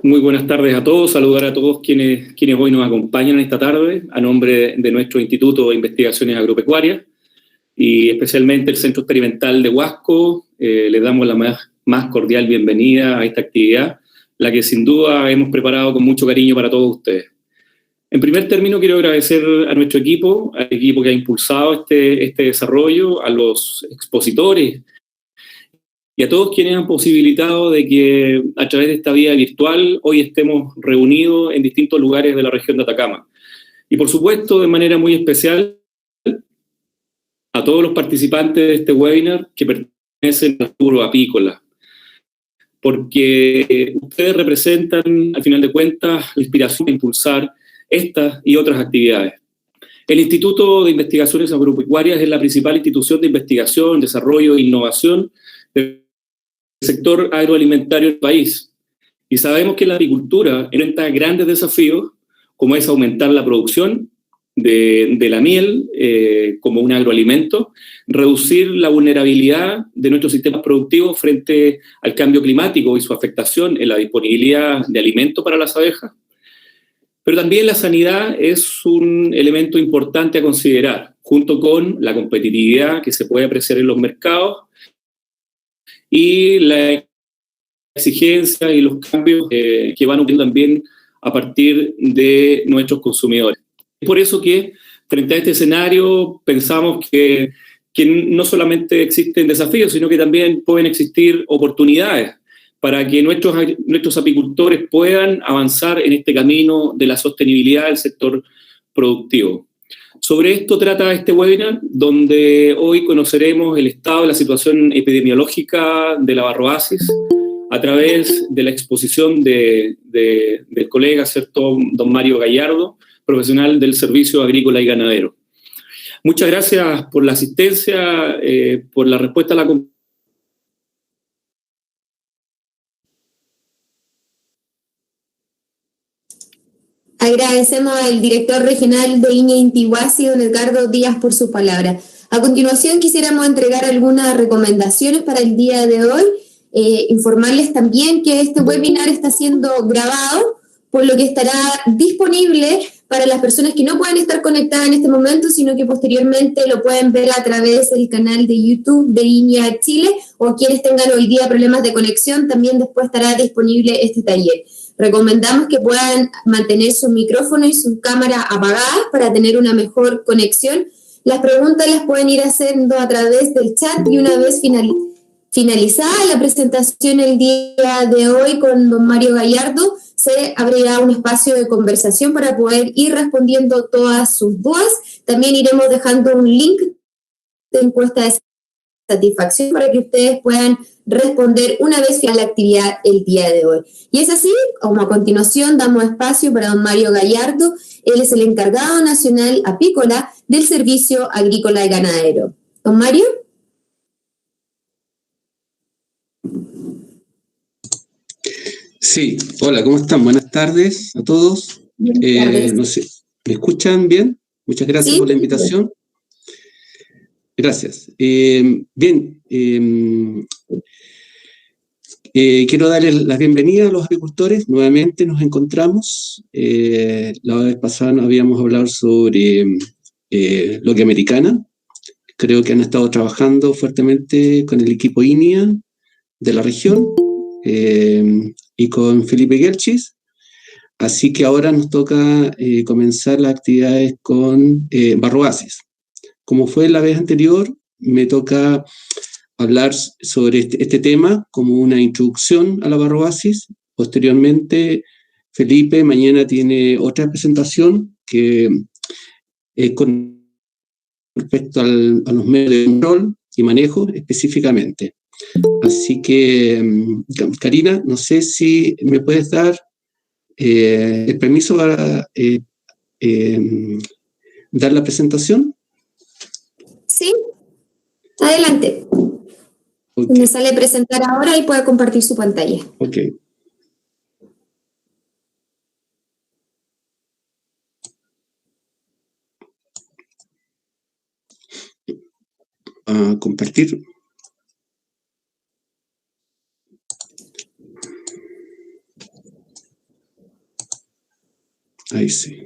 Muy buenas tardes a todos. Saludar a todos quienes hoy nos acompañan esta tarde a nombre de nuestro Instituto de Investigaciones Agropecuarias y especialmente el Centro Experimental de Huasco. Les damos la más cordial bienvenida a esta actividad, la que sin duda hemos preparado con mucho cariño para todos ustedes. En primer término, quiero agradecer a nuestro equipo, al equipo que ha impulsado este desarrollo, a los expositores y a todos quienes han posibilitado de que a través de esta vía virtual hoy estemos reunidos en distintos lugares de la región de Atacama. Y por supuesto, de manera muy especial, a todos los participantes de este webinar que pertenecen al rubro apícola, porque ustedes representan, al final de cuentas, la inspiración de impulsar estas y otras actividades. El Instituto de Investigaciones Agropecuarias es la principal institución de investigación, desarrollo e innovación del sector agroalimentario del país. Y sabemos que la agricultura enfrenta grandes desafíos, como es aumentar la producción de la miel como un agroalimento, reducir la vulnerabilidad de nuestros sistemas productivos frente al cambio climático y su afectación en la disponibilidad de alimentos para las abejas. Pero también la sanidad es un elemento importante a considerar, junto con la competitividad que se puede apreciar en los mercados y la exigencia y los cambios que van ocurriendo también a partir de nuestros consumidores. Es por eso que, frente a este escenario, pensamos que no solamente existen desafíos, sino que también pueden existir oportunidades para que nuestros apicultores puedan avanzar en este camino de la sostenibilidad del sector productivo. Sobre esto trata este webinar, donde hoy conoceremos el estado de la situación epidemiológica de la varroasis a través de la exposición del colega, ¿cierto?, don Mario Gallardo, profesional del Servicio Agrícola y Ganadero. Muchas gracias por la asistencia, por la respuesta a la conversación. Agradecemos al director regional de INEA Inti Huasi, don Edgardo Díaz, por su palabra. A continuación, quisiéramos entregar algunas recomendaciones para el día de hoy. Informarles también que este webinar está siendo grabado, por lo que estará disponible para las personas que no puedan estar conectadas en este momento, sino que posteriormente lo pueden ver a través del canal de YouTube de INEA Chile, o quienes tengan hoy día problemas de conexión, también después estará disponible este taller. Recomendamos que puedan mantener su micrófono y su cámara apagadas para tener una mejor conexión. Las preguntas las pueden ir haciendo a través del chat y una vez finalizada la presentación el día de hoy con don Mario Gallardo, se abrirá un espacio de conversación para poder ir respondiendo todas sus dudas. También iremos dejando un link de encuesta de satisfacción para que ustedes puedan responder una vez final la actividad el día de hoy. Y es así, como a continuación damos espacio para don Mario Gallardo. Él es el encargado nacional apícola del Servicio Agrícola y Ganadero. Don Mario. Sí, hola, ¿cómo están? Buenas tardes a todos. Buenas tardes. No sé, ¿me escuchan bien? Muchas gracias por la invitación. Gracias. Bien, quiero darles la bienvenida a los apicultores. Nuevamente nos encontramos. La vez pasada habíamos hablado sobre Loque Americana. Creo que han estado trabajando fuertemente con el equipo INEA de la región y con Felipe Gelchis. Así que ahora nos toca comenzar las actividades con varroasis. Como fue la vez anterior, me toca hablar sobre este tema como una introducción a la varroasis. Posteriormente, Felipe mañana tiene otra presentación que con respecto a los medios de control y manejo específicamente. Así que, Karina, no sé si me puedes dar el permiso para dar la presentación. Sí, adelante. Okay. Me sale presentar ahora y puede compartir su pantalla. Ok. Compartir. Ahí sí.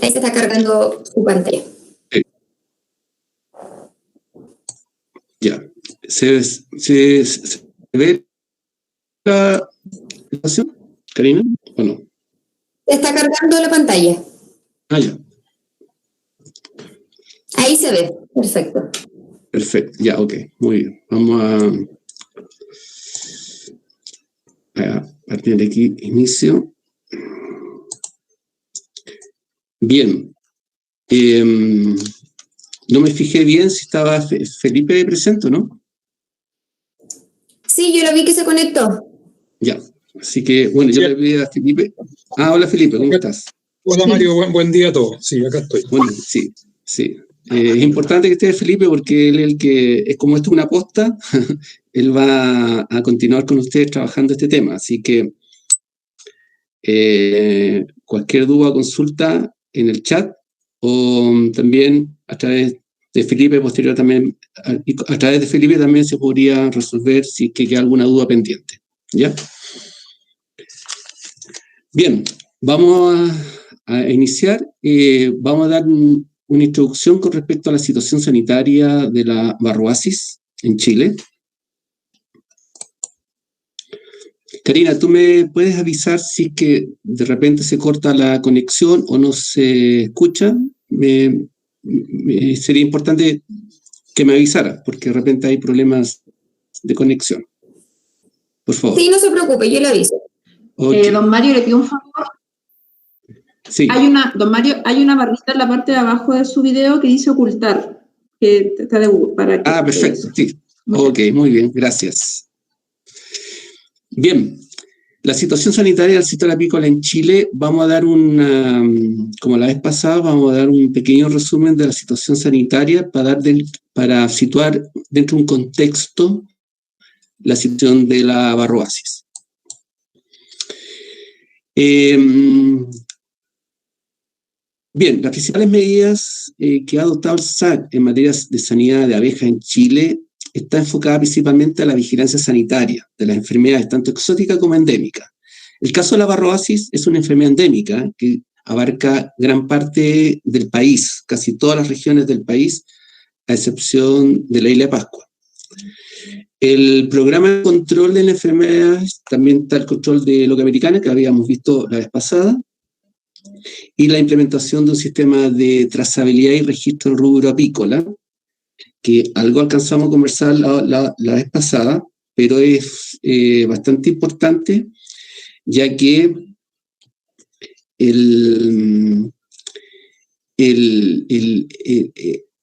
Ahí se está cargando su pantalla. Ya. ¿Se ve la presentación, Karina, o no? Se está cargando la pantalla. Ah, ya. Ahí se ve. Perfecto. Perfecto. Ya, ok. Muy bien. Vamos a partir de aquí, inicio. Bien. No me fijé bien si estaba Felipe presente, ¿no? Sí, yo lo vi que se conectó. Ya. Así que, bueno, yo le pido a Felipe. Ah, hola Felipe, ¿cómo estás? Hola Mario, buen día a todos. Sí, acá estoy. Bueno, sí, sí. Es importante que esté Felipe porque él es el que, es como esto es una posta, él va a continuar con ustedes trabajando este tema. Así que cualquier duda o consulta en el chat o también a través de Felipe posterior también, a través de Felipe también se podría resolver si es que queda alguna duda pendiente. ¿Ya? Bien, vamos a iniciar. Vamos a dar una introducción con respecto a la situación sanitaria de la varroasis en Chile. Karina, ¿tú me puedes avisar si es que de repente se corta la conexión o no se escucha? Sería importante que me avisara, porque de repente hay problemas de conexión. Por favor. Sí, no se preocupe, yo le aviso. Okay. Don Mario, le pido un favor. Sí. Don Mario, hay una barrita en la parte de abajo de su video que dice ocultar. Que está para que Perfecto, sí. Ok, muy bien, gracias. Bien, la situación sanitaria del sector apícola en Chile, vamos a dar como la vez pasada, vamos a dar un pequeño resumen de la situación sanitaria para situar dentro de un contexto la situación de la varroasis. Bien, las principales medidas que ha adoptado el SAC en materia de sanidad de abejas en Chile está enfocada principalmente a la vigilancia sanitaria de las enfermedades, tanto exóticas como endémicas. El caso de la varroasis es una enfermedad endémica que abarca gran parte del país, casi todas las regiones del país, a excepción de la isla de Pascua. El programa de control de la enfermedad, también está el control de loca americana, que habíamos visto la vez pasada, y la implementación de un sistema de trazabilidad y registro del rubro apícola, que algo alcanzamos a conversar la vez pasada, pero es bastante importante, ya que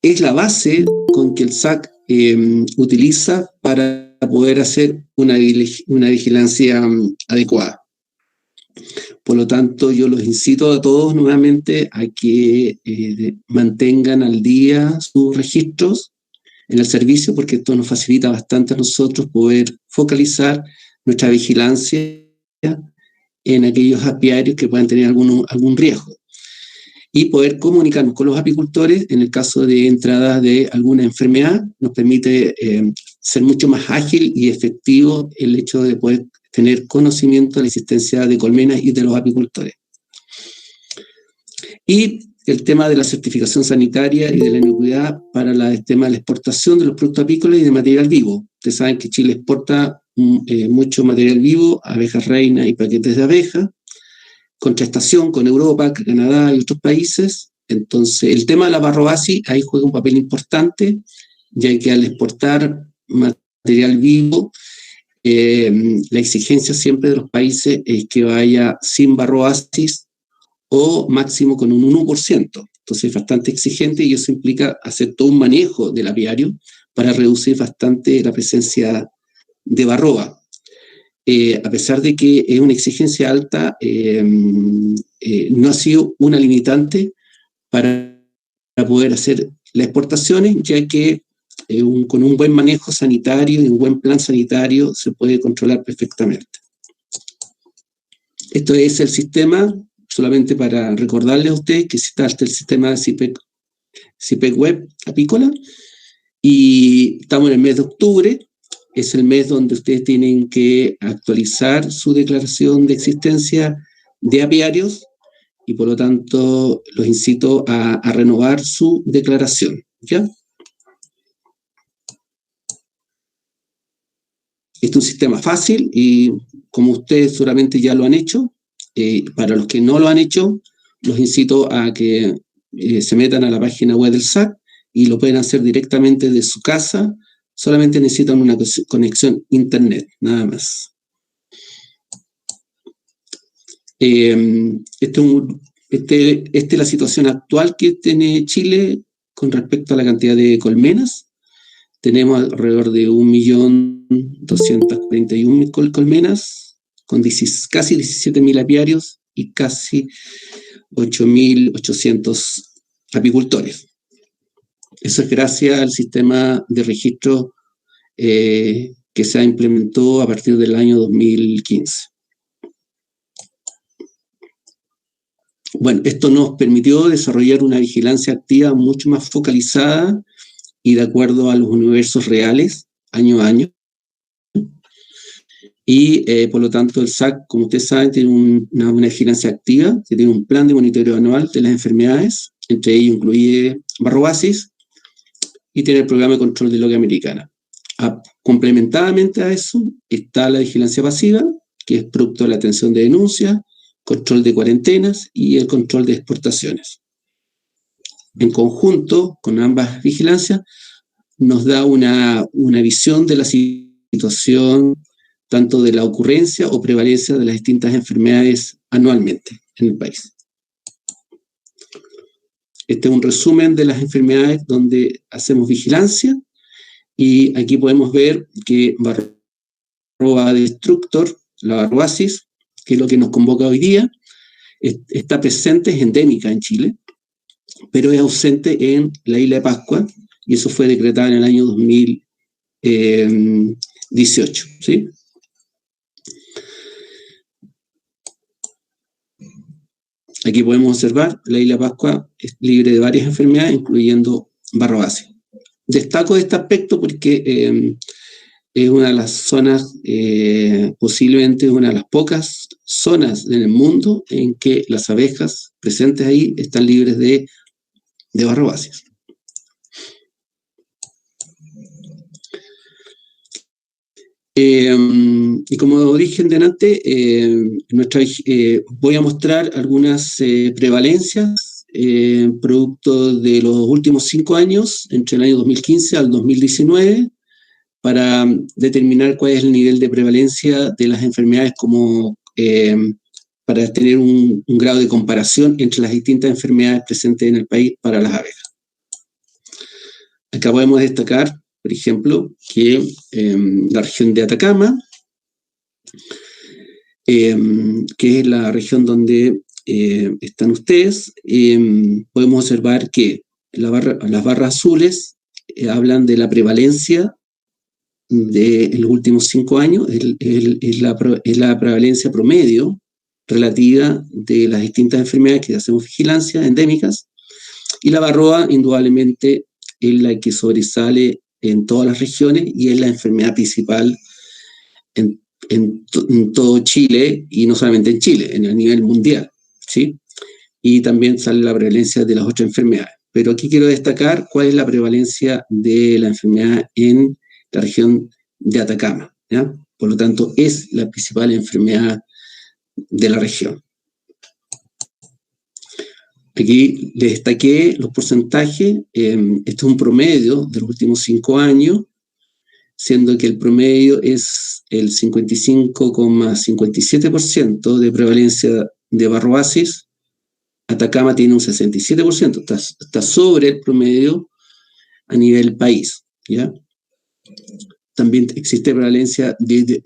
es la base con que el SAC utiliza para poder hacer una vigilancia adecuada. Por lo tanto, yo los incito a todos nuevamente a que mantengan al día sus registros en el servicio, porque esto nos facilita bastante a nosotros poder focalizar nuestra vigilancia en aquellos apiarios que puedan tener algún riesgo y poder comunicarnos con los apicultores en el caso de entrada de alguna enfermedad. Nos permite ser mucho más ágil y efectivo el hecho de poder tener conocimiento de la existencia de colmenas y de los apicultores. Y el tema de la certificación sanitaria y de la inocuidad para el tema de la exportación de los productos apícolas y de material vivo. Ustedes saben que Chile exporta mucho material vivo, abejas reina y paquetes de abeja, contrastación con Europa, Canadá y otros países. Entonces, el tema de la varroasis ahí juega un papel importante, ya que al exportar material vivo, la exigencia siempre de los países es que vaya sin varroasis o máximo con un 1%. Entonces es bastante exigente y eso implica hacer todo un manejo del apiario para reducir bastante la presencia de varroa. A pesar de que es una exigencia alta, no ha sido una limitante para poder hacer las exportaciones, ya que con un buen manejo sanitario y un buen plan sanitario se puede controlar perfectamente. Esto es el sistema, solamente para recordarles a ustedes que está el sistema de CIPEC Web apícola, y estamos en el mes de octubre. Es el mes donde ustedes tienen que actualizar su declaración de existencia de apiarios, y por lo tanto los incito a renovar su declaración, ¿ya? Este es un sistema fácil y como ustedes seguramente ya lo han hecho, para los que no lo han hecho, los incito a que se metan a la página web del SAC y lo pueden hacer directamente de su casa. Solamente necesitan una conexión internet, nada más. Esta es la situación actual que tiene Chile con respecto a la cantidad de colmenas. Tenemos alrededor de 1.241.000 colmenas, con casi 17.000 apiarios y casi 8.800 apicultores. Eso es gracias al sistema de registro que se implementó a partir del año 2015. Bueno, esto nos permitió desarrollar una vigilancia activa mucho más focalizada y de acuerdo a los universos reales, año a año. Y por lo tanto el SAC, como ustedes saben, tiene una vigilancia activa, que tiene un plan de monitoreo anual de las enfermedades, entre ellos incluye Barrobasis, y tiene el programa de control de loca americana. Complementadamente a eso está la vigilancia pasiva, que es producto de la atención de denuncias, control de cuarentenas y el control de exportaciones. En conjunto, con ambas vigilancias, nos da una visión de la situación, tanto de la ocurrencia o prevalencia de las distintas enfermedades anualmente en el país. Este es un resumen de las enfermedades donde hacemos vigilancia, y aquí podemos ver que Varroa destructor, la Varroasis, que es lo que nos convoca hoy día, está presente, es endémica en Chile, pero es ausente en la isla de Pascua, y eso fue decretado en el año 2018, ¿sí? Aquí podemos observar, la isla de Pascua es libre de varias enfermedades, incluyendo Barroasis. Destaco este aspecto porque es una de las zonas, posiblemente una de las pocas zonas en el mundo en que las abejas presentes ahí están libres de Barrobasis. Y como dije delante, voy a mostrar algunas prevalencias producto de los últimos 5 años, entre el año 2015 al 2019, para determinar cuál es el nivel de prevalencia de las enfermedades, para tener un grado de comparación entre las distintas enfermedades presentes en el país para las abejas. Acá podemos destacar, por ejemplo, que la región de Atacama, que es la región donde están ustedes, podemos observar que las barras azules hablan de la prevalencia de los últimos 5 años, es la prevalencia promedio relativa de las distintas enfermedades que hacemos vigilancia, endémicas, y la varroa indudablemente es la que sobresale en todas las regiones y es la enfermedad principal en todo Chile, y no solamente en Chile, en el nivel mundial, ¿sí? Y también sale la prevalencia de las otras enfermedades. Pero aquí quiero destacar cuál es la prevalencia de la enfermedad en la región de Atacama, ¿ya? Por lo tanto, es la principal enfermedad de la región. Aquí les destaqué los porcentajes. Este es un promedio de los últimos 5 años, siendo que el promedio es el 55,57% de prevalencia de Barroasis. Atacama tiene un 67%, está sobre el promedio a nivel país, ¿ya? También existe prevalencia de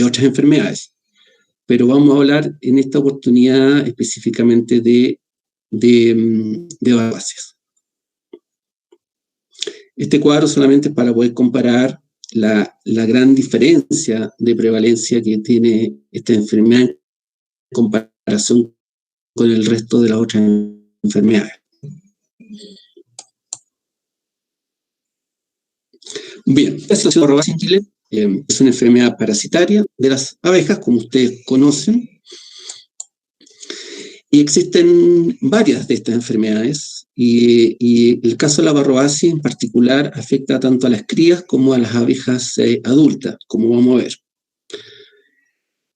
otras enfermedades, pero vamos a hablar en esta oportunidad específicamente de Barroasis. Este cuadro solamente es para poder comparar la gran diferencia de prevalencia que tiene esta enfermedad en comparación con el resto de las otras enfermedades. Bien, la situación de varroasis en Chile es una enfermedad parasitaria de las abejas, como ustedes conocen, y existen varias de estas enfermedades, y el caso de la varroasis en particular afecta tanto a las crías como a las abejas adultas, como vamos a ver.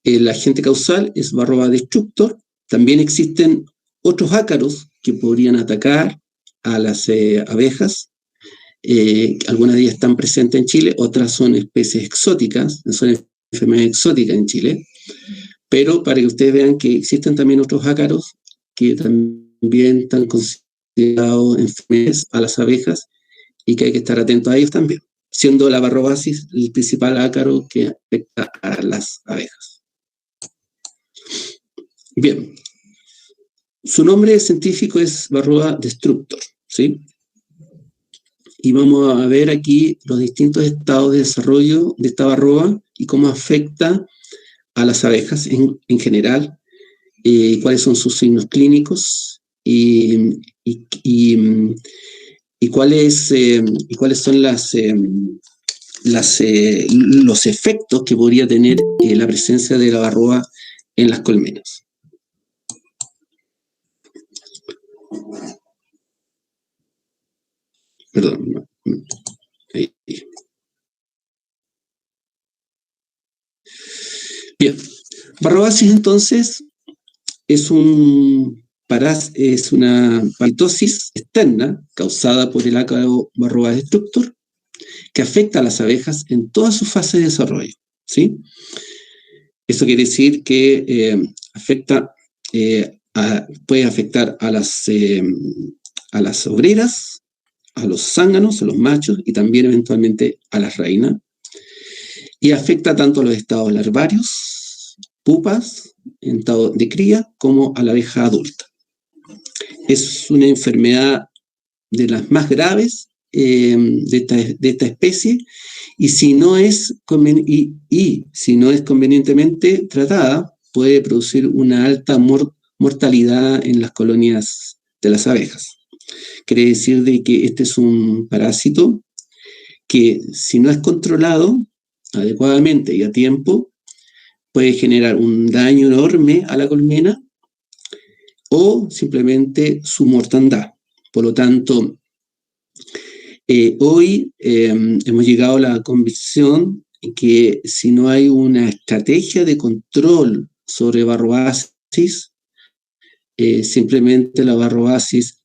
El agente causal es Varroa destructor. También existen otros ácaros que podrían atacar a las abejas. Algunas de ellas están presentes en Chile, otras son especies exóticas, son enfermedades exóticas en Chile. Pero para que ustedes vean que existen también otros ácaros que también están considerados enfermedades a las abejas y que hay que estar atentos a ellos también, siendo la varroasis el principal ácaro que afecta a las abejas. Bien, su nombre científico es Varroa destructor, ¿sí? Y vamos a ver aquí los distintos estados de desarrollo de esta varroa y cómo afecta a las abejas en general, cuáles son sus signos clínicos y cuáles son los efectos que podría tener la presencia de la varroa en las colmenas. Perdón. Ahí. Bien, varroasis entonces es una parasitosis externa causada por el ácaro Varroa destructor que afecta a las abejas en todas sus fases de desarrollo, ¿sí? Eso quiere decir que puede afectar a las obreras, a los zánganos, a los machos y también eventualmente a las reinas. Y afecta tanto a los estados larvarios, pupas, en estado de cría, como a la abeja adulta. Es una enfermedad de las más graves de esta especie y si no es convenientemente tratada, puede producir una alta mortalidad en las colonias de las abejas. Quiere decir de que este es un parásito que si no es controlado adecuadamente y a tiempo, puede generar un daño enorme a la colmena o simplemente su mortandad. Por lo tanto, hoy hemos llegado a la convicción que si no hay una estrategia de control sobre varroasis, simplemente la varroasis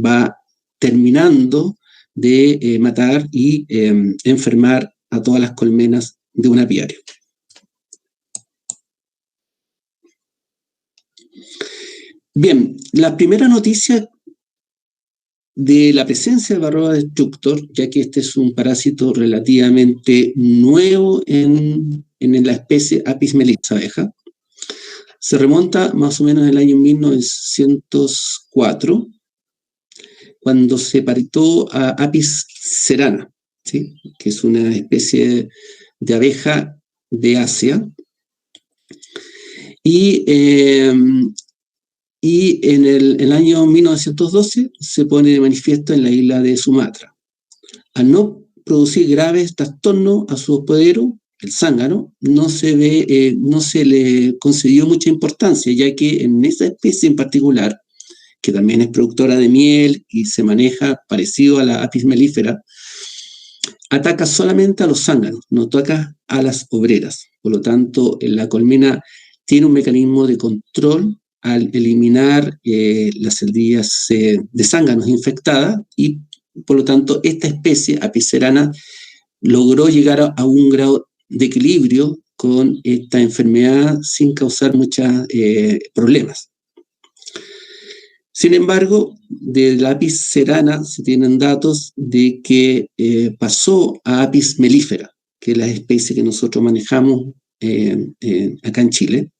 va terminando de matar y enfermar a todas las colmenas de un apiario. Bien, la primera noticia de la presencia del Varroa destructor, ya que este es un parásito relativamente nuevo en la especie Apis mellifera abeja, se remonta más o menos en el año 1904, cuando se paritó a Apis cerana, ¿sí? Que es una especie de abeja de Asia. Y en el año 1912 se pone de manifiesto en la isla de Sumatra. Al no producir graves trastornos a su hospedero, el zángano, no se le concedió mucha importancia, ya que en esa especie en particular, que también es productora de miel y se maneja parecido a la Apis mellifera, ataca solamente a los zánganos, no ataca a las obreras. Por lo tanto, la colmena tiene un mecanismo de control al eliminar las celdillas de zánganos infectadas y, por lo tanto, esta especie, Apis cerana, logró llegar a un grado de equilibrio con esta enfermedad sin causar muchos problemas. Sin embargo, de la Apis cerana se tienen datos de que pasó a Apis mellifera, que es la especie que nosotros manejamos acá en Chile.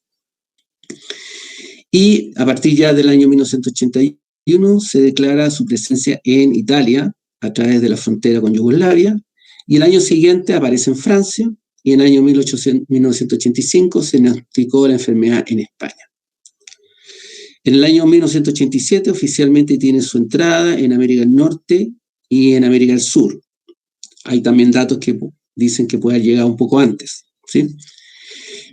Y a partir ya del año 1981 se declara su presencia en Italia, a través de la frontera con Yugoslavia, y el año siguiente aparece en Francia, y en el año 1985 se diagnosticó la enfermedad en España. En el año 1987 oficialmente tiene su entrada en América del Norte y en América del Sur. Hay también datos que dicen que puede haber llegado un poco antes, ¿sí?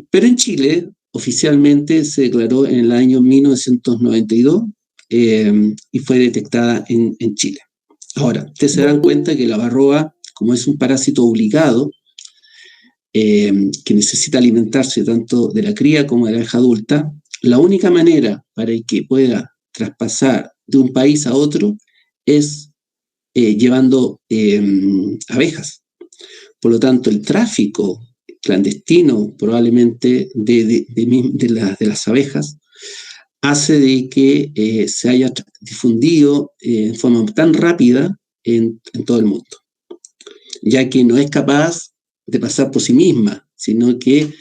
Pero en Chile oficialmente se declaró en el año 1992 y fue detectada en Chile. Ahora, ustedes se dan cuenta que la varroa, como es un parásito obligado, que necesita alimentarse tanto de la cría como de la abeja adulta, la única manera para que pueda traspasar de un país a otro es llevando abejas. Por lo tanto, el tráfico clandestino probablemente de las abejas hace de que se haya difundido en forma tan rápida en todo el mundo, ya que no es capaz de pasar por sí misma, sino que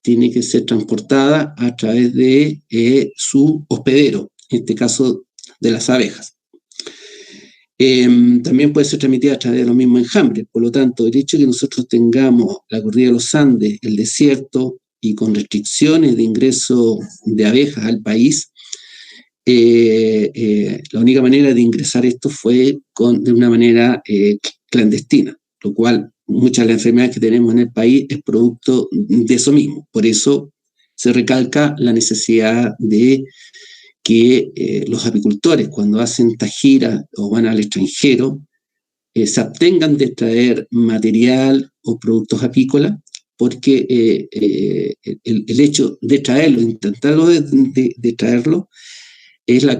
tiene que ser transportada a través de su hospedero, en este caso de las abejas. También puede ser transmitida a través de los mismos enjambres. Por lo tanto, el hecho de que nosotros tengamos la cordillera de los Andes, el desierto, y con restricciones de ingreso de abejas al país, la única manera de ingresar esto fue de una manera clandestina, lo cual muchas de las enfermedades que tenemos en el país es producto de eso mismo. Por eso se recalca la necesidad de que los apicultores, cuando hacen esta gira o van al extranjero, se abstengan de traer material o productos apícolas, porque el hecho de traerlo, intentarlo de traerlo, es la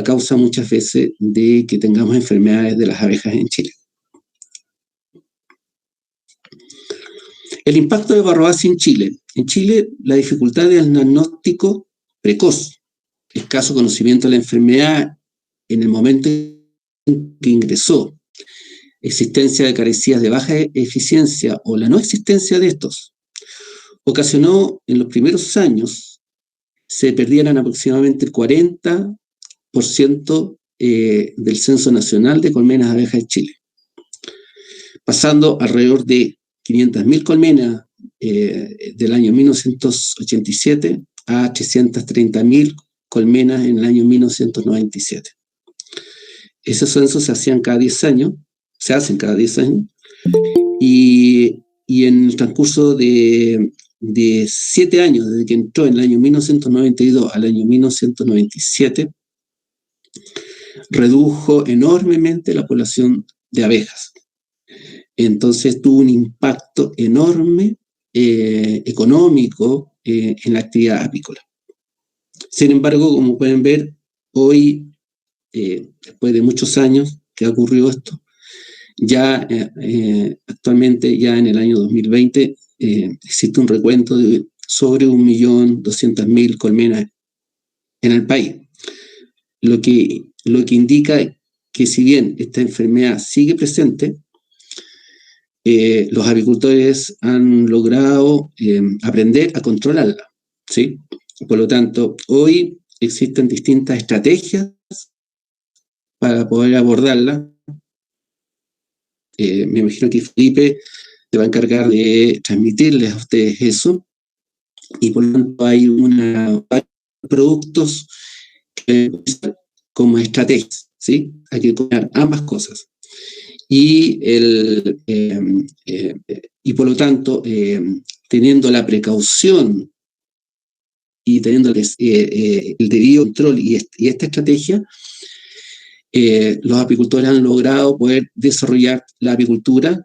causa muchas veces de que tengamos enfermedades de las abejas en Chile. El impacto de varroasis en Chile. En Chile, la dificultad del diagnóstico precoz, escaso conocimiento de la enfermedad en el momento en que ingresó, existencia de carecías de baja eficiencia o la no existencia de estos, ocasionó en los primeros años se perdieran aproximadamente el 40% del censo nacional de colmenas de abejas de Chile, pasando alrededor de 500.000 colmenas del año 1987 a 330.000 colmenas en el año 1997. Esos censos se hacían cada 10 años, se hacen cada 10 años, y en el transcurso de 7 años, desde que entró en el año 1992 al año 1997, redujo enormemente la población de abejas. Entonces tuvo un impacto enorme económico en la actividad apícola. Sin embargo, como pueden ver, hoy, después de muchos años que ha ocurrido esto, ya actualmente, ya en el año 2020, existe un recuento de sobre 1.200.000 colmenas en el país, lo que indica que si bien esta enfermedad sigue presente, los apicultores han logrado aprender a controlarla, ¿sí? Por lo tanto, hoy existen distintas estrategias para poder abordarla. Me imagino que Felipe se va a encargar de transmitirles a ustedes eso, y por lo tanto hay productos que como estrategias, ¿sí? Hay que combinar ambas cosas. Y por lo tanto, teniendo la precaución y teniendo el debido control y esta estrategia, los apicultores han logrado poder desarrollar la apicultura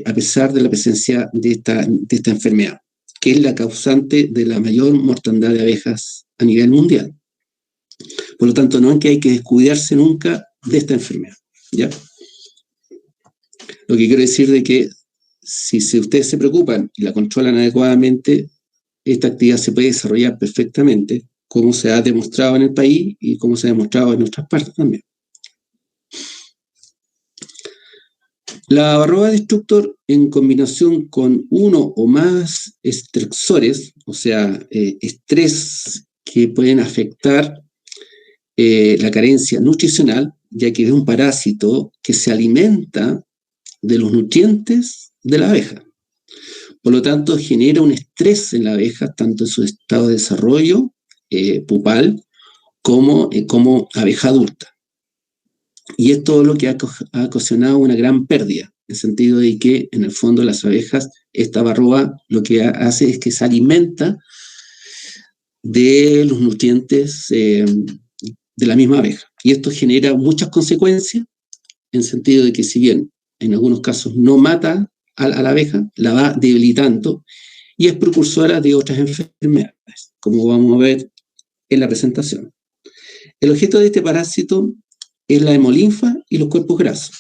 a pesar de la presencia de esta enfermedad, que es la causante de la mayor mortandad de abejas a nivel mundial. Por lo tanto, no es que hay que descuidarse nunca de esta enfermedad, ¿ya? Lo que quiero decir de que si ustedes se preocupan y la controlan adecuadamente, esta actividad se puede desarrollar perfectamente, como se ha demostrado en el país y como se ha demostrado en otras partes también. La varroa destructor, en combinación con uno o más estresores, o sea, estrés que pueden afectar la carencia nutricional, ya que es un parásito que se alimenta de los nutrientes de la abeja. Por lo tanto, genera un estrés en la abeja, tanto en su estado de desarrollo pupal como abeja adulta. Y es todo lo que ha ocasionado una gran pérdida, en el sentido de que, en el fondo, las abejas, esta varroa, lo que hace es que se alimenta de los nutrientes de la misma abeja. Y esto genera muchas consecuencias, en el sentido de que, si bien en algunos casos no mata a la abeja, la va debilitando y es precursora de otras enfermedades, como vamos a ver en la presentación. El objeto de este parásito es la hemolinfa y los cuerpos grasos,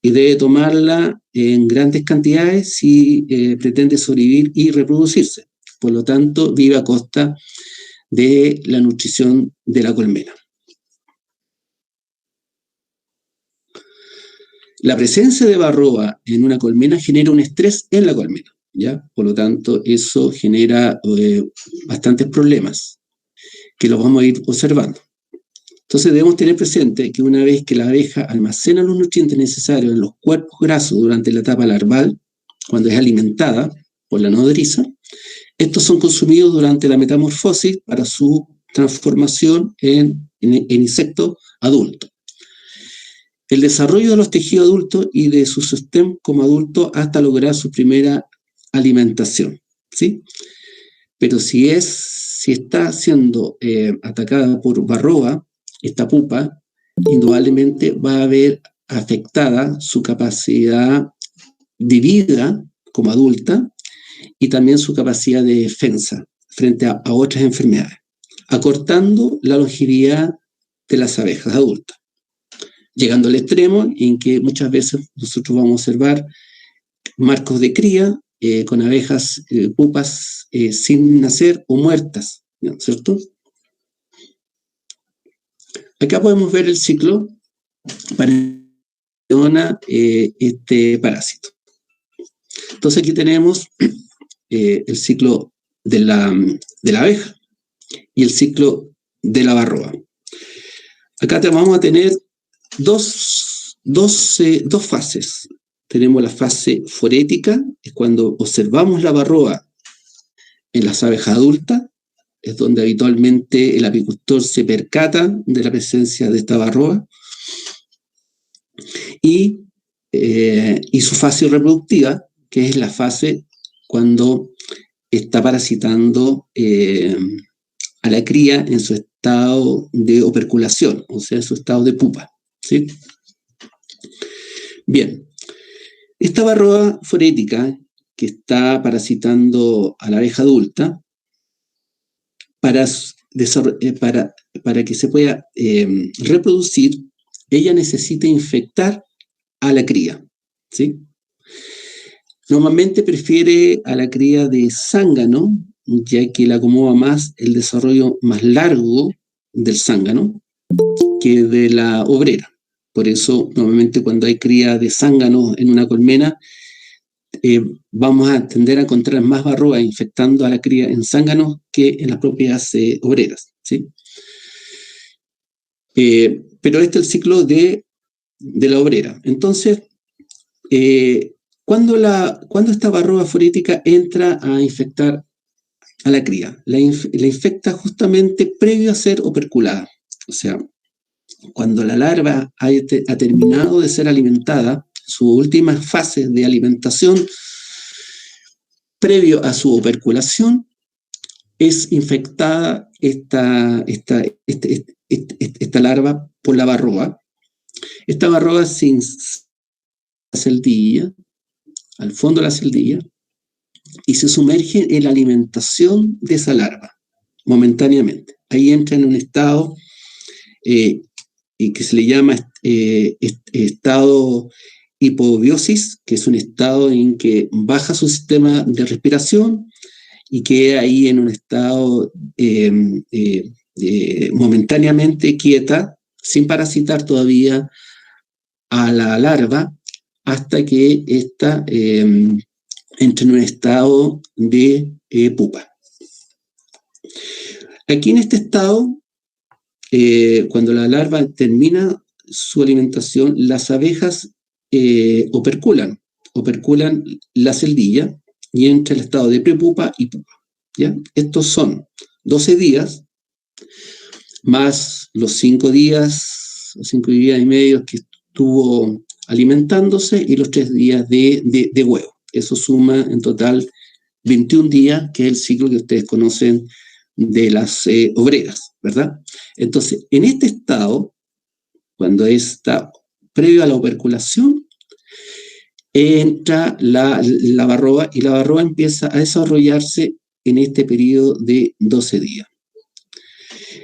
y debe tomarla en grandes cantidades si pretende sobrevivir y reproducirse. Por lo tanto, vive a costa de la nutrición de la colmena. La presencia de varroa en una colmena genera un estrés en la colmena, ¿ya? Por lo tanto, eso genera bastantes problemas, que los vamos a ir observando. Entonces debemos tener presente que una vez que la abeja almacena los nutrientes necesarios en los cuerpos grasos durante la etapa larval, cuando es alimentada por la nodriza, estos son consumidos durante la metamorfosis para su transformación en insecto adulto. El desarrollo de los tejidos adultos y de su sostén como adulto hasta lograr su primera alimentación, ¿sí? Pero si está siendo atacada por varroa, esta pupa, indudablemente va a ver afectada su capacidad de vida como adulta y también su capacidad de defensa frente a otras enfermedades, acortando la longevidad de las abejas adultas, llegando al extremo en que muchas veces nosotros vamos a observar marcos de cría con abejas pupas sin nacer o muertas, ¿no? ¿Cierto? Acá podemos ver el ciclo para este parásito. Entonces aquí tenemos el ciclo de la abeja y el ciclo de la varroa. Acá vamos a tener dos fases. Tenemos la fase forética, es cuando observamos la varroa en las abejas adultas, es donde habitualmente el apicultor se percata de la presencia de esta varroa, y su fase reproductiva, que es la fase cuando está parasitando a la cría en su estado de operculación, o sea, en su estado de pupa, ¿sí? Bien, esta varroa forética que está parasitando a la abeja adulta, para que se pueda reproducir, ella necesita infectar a la cría, ¿sí? Normalmente prefiere a la cría de zángano, ya que le acomoda más el desarrollo más largo del zángano que de la obrera. Por eso, normalmente cuando hay cría de zángano en una colmena, vamos a tender a encontrar más varroa infectando a la cría en zánganos que en las propias obreras, ¿sí? Pero este es el ciclo de la obrera. Entonces, cuando esta varroa forética entra a infectar a la cría, la infecta justamente previo a ser operculada. O sea, cuando la larva ha terminado de ser alimentada, sus últimas fases de alimentación, previo a su operculación, es infectada esta larva por la varroa. Esta varroa se inserta en la celdilla, al fondo de la celdilla, y se sumerge en la alimentación de esa larva, momentáneamente. Ahí entra en un estado que se le llama estado hipobiosis, que es un estado en que baja su sistema de respiración y queda ahí en un estado momentáneamente quieta, sin parasitar todavía a la larva, hasta que ésta entre en un estado de pupa. Aquí en este estado, cuando la larva termina su alimentación, las abejas operculan la celdilla y entra el estado de prepupa y pupa, ¿ya? Estos son 12 días más los 5 días o 5 días y medio que estuvo alimentándose y los 3 días de huevo. Eso suma en total 21 días, que es el ciclo que ustedes conocen de las obreras, ¿verdad? Entonces, en este estado, cuando está previo a la operculación, entra la lavarroa y la lavarroa empieza a desarrollarse en este periodo de 12 días.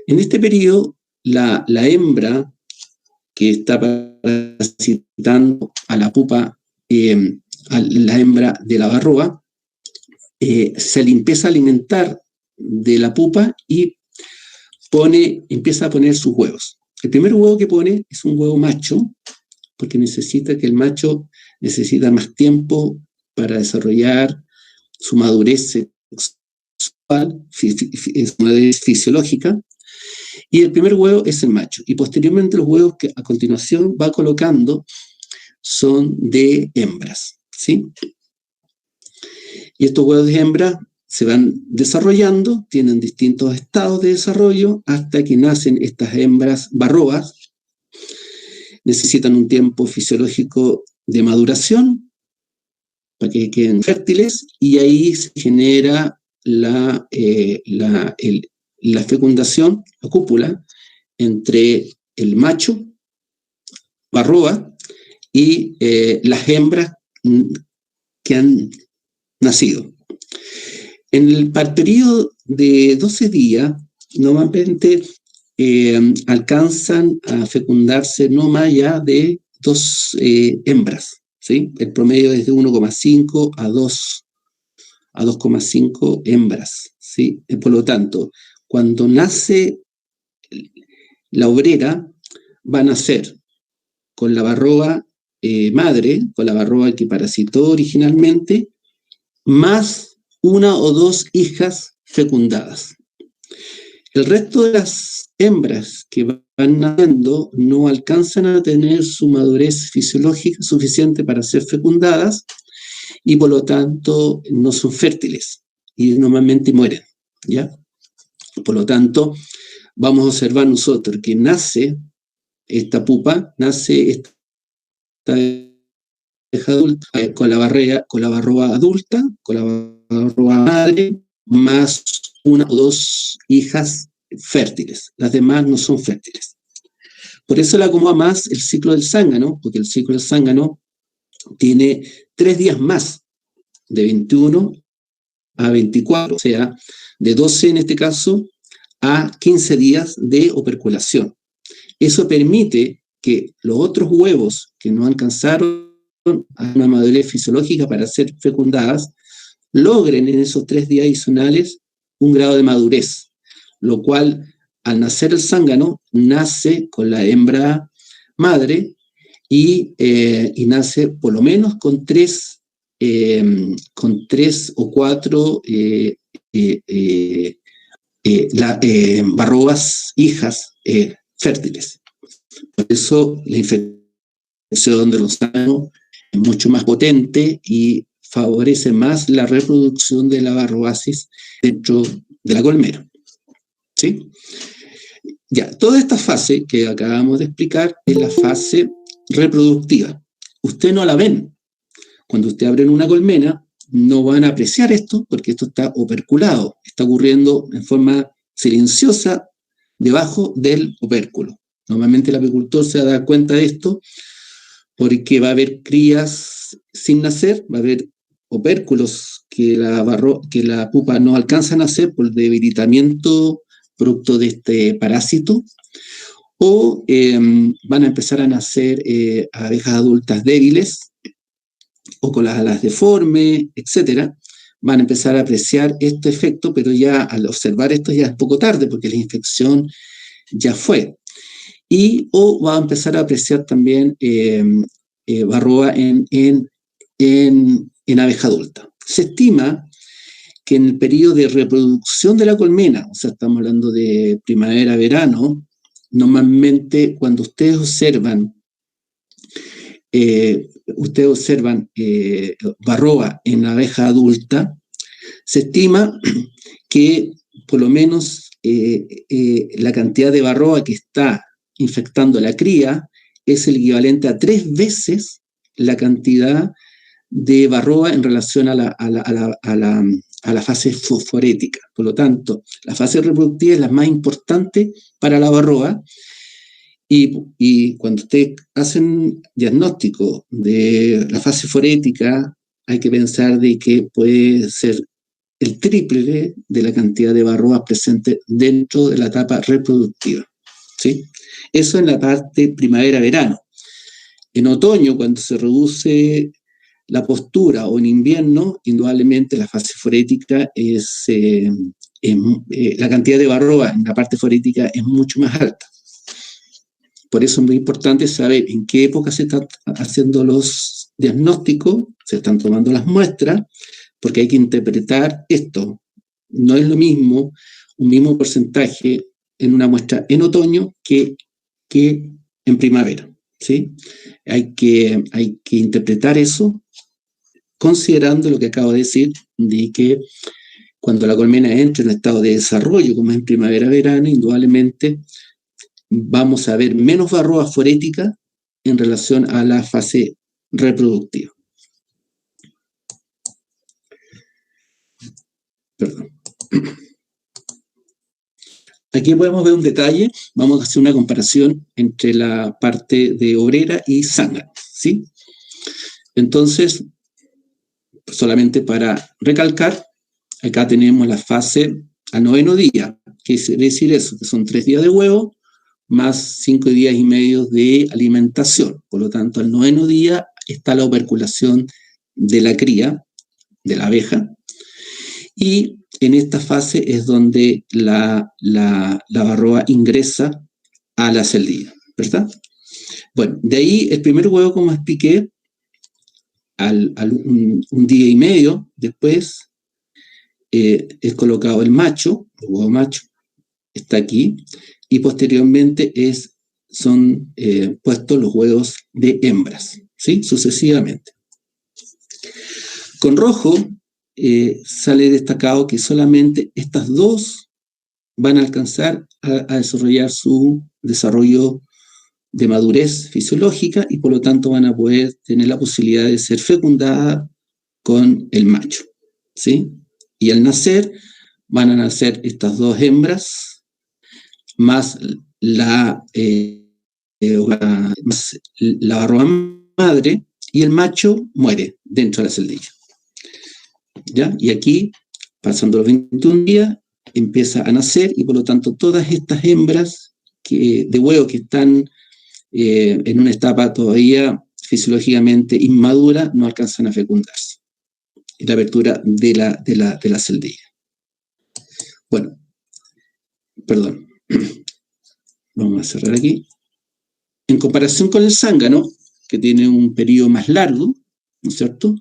En este periodo, la hembra que está parasitando a la pupa, a la hembra de la lavarroa, se le empieza a alimentar de la pupa y empieza a poner sus huevos. El primer huevo que pone es un huevo macho, porque el macho necesita más tiempo para desarrollar su madurez sexual, su madurez fisiológica, y el primer huevo es el macho. Y posteriormente los huevos que a continuación va colocando son de hembras, ¿sí? Y estos huevos de hembra se van desarrollando, tienen distintos estados de desarrollo hasta que nacen estas hembras barrobas. Necesitan un tiempo fisiológico de maduración para que queden fértiles y ahí se genera la fecundación, la cópula, entre el macho, barroba, y las hembras que han nacido. En el periodo de 12 días, normalmente alcanzan a fecundarse no más allá de 2 hembras, ¿sí? El promedio es de 1,5 a 2,5 hembras, ¿sí? Por lo tanto, cuando nace la obrera, va a nacer con la barroa madre, con la barroa que parasitó originalmente, más 1 o 2 hijas fecundadas. El resto de las hembras que van naciendo no alcanzan a tener su madurez fisiológica suficiente para ser fecundadas y por lo tanto no son fértiles y normalmente mueren, ¿ya? Por lo tanto, vamos a observar nosotros que nace esta pupa, nace esta abeja adulta con la barroa adulta, con la barroa madre, más 1 o 2 hijas fértiles. Las demás no son fértiles. Por eso le acomoda más el ciclo del zángano, porque el ciclo del zángano tiene 3 días más, de 21 a 24, o sea, de 12 en este caso a 15 días de operculación. Eso permite que los otros huevos que no alcanzaron a una madurez fisiológica para ser fecundadas logren en esos 3 días adicionales un grado de madurez, lo cual al nacer el zángano nace con la hembra madre y nace por lo menos con 3 o 4 barrobas hijas fértiles. Por eso la infección de los záganos es mucho más potente y favorece más la reproducción de la barroasis dentro de la colmena, ¿sí? Ya, toda esta fase que acabamos de explicar es la fase reproductiva. Usted no la ven. Cuando usted abre una colmena, no van a apreciar esto porque esto está operculado, está ocurriendo en forma silenciosa debajo del opérculo. Normalmente el apicultor se va a dar cuenta de esto porque va a haber crías sin nacer, va a haber opérculos que la pupa no alcanza a nacer por debilitamiento producto de este parásito, o van a empezar a nacer abejas adultas débiles o con las alas deformes, etc. Van a empezar a apreciar este efecto, pero ya al observar esto ya es poco tarde porque la infección ya fue. O va a empezar a apreciar también barroa en abeja adulta. Se estima que en el periodo de reproducción de la colmena, o sea, estamos hablando de primavera-verano, normalmente cuando ustedes observan varroa en la abeja adulta, se estima que por lo menos la cantidad de varroa que está infectando la cría es el equivalente a 3 veces la cantidad de varroa en relación a la fase fosforética. Por lo tanto, la fase reproductiva es la más importante para la varroa, y cuando ustedes hacen diagnóstico de la fase forética, hay que pensar de que puede ser el triple de la cantidad de varroa presente dentro de la etapa reproductiva, ¿sí? Eso en la parte primavera-verano. En otoño, cuando se reduce la postura, o en invierno, indudablemente la fase forética la cantidad de varroa en la parte forética es mucho más alta. Por eso es muy importante saber en qué época se están haciendo los diagnósticos, se están tomando las muestras, porque hay que interpretar esto. No es lo mismo, un mismo porcentaje en una muestra en otoño que en primavera, ¿sí? Hay que interpretar eso considerando lo que acabo de decir, de que cuando la colmena entra en estado de desarrollo, como es en primavera-verano, indudablemente vamos a ver menos varroa forética en relación a la fase reproductiva. Perdón. Aquí podemos ver un detalle, vamos a hacer una comparación entre la parte de obrera y zángano, ¿sí? Entonces, solamente para recalcar, acá tenemos la fase al 9º día, que quiere decir eso, que son 3 días de huevo, más 5 días y medio de alimentación. Por lo tanto, al 9º día está la operculación de la cría, de la abeja, y en esta fase es donde la varroa ingresa a la celdilla, ¿verdad? Bueno, de ahí el primer huevo, como expliqué, un día y medio después es colocado el macho, el huevo macho, está aquí, y posteriormente son puestos los huevos de hembras, ¿sí? Sucesivamente. Con rojo sale destacado que solamente estas dos van a alcanzar a desarrollar su desarrollo de madurez fisiológica, y por lo tanto van a poder tener la posibilidad de ser fecundadas con el macho, ¿sí? Y al nacer, van a nacer estas dos hembras, más la varroa madre, y el macho muere dentro de la celdilla, ¿ya? Y aquí, pasando los 21 días, empieza a nacer, y por lo tanto todas estas hembras de huevo que están en una etapa todavía fisiológicamente inmadura no alcanzan a fecundarse. Y la apertura de la celdilla. Bueno, perdón. Vamos a cerrar aquí. En comparación con el zángano, que tiene un periodo más largo, ¿no es cierto?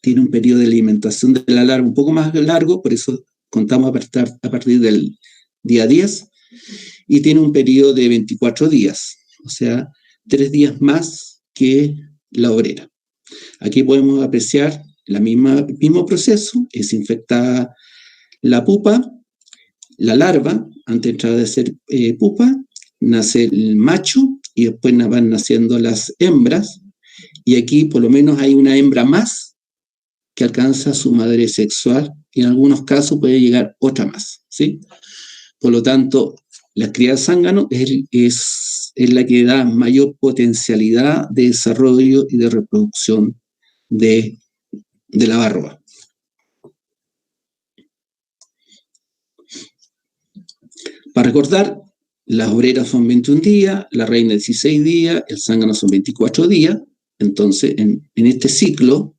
Tiene un periodo de alimentación de la larva un poco más largo, por eso contamos a partir del día 10, y tiene un periodo de 24 días, o sea, 3 días más que la obrera. Aquí podemos apreciar el mismo proceso, es infectada la pupa, la larva, antes de entrar a ser pupa, nace el macho, y después van naciendo las hembras, y aquí por lo menos hay una hembra más que alcanza su madurez sexual, y en algunos casos puede llegar otra más, ¿sí? Por lo tanto, la cría de zángano es la que da mayor potencialidad de desarrollo y de reproducción de la varroa. Para recordar, las obreras son 21 días, la reina 16 días, el zángano son 24 días. Entonces, en este ciclo,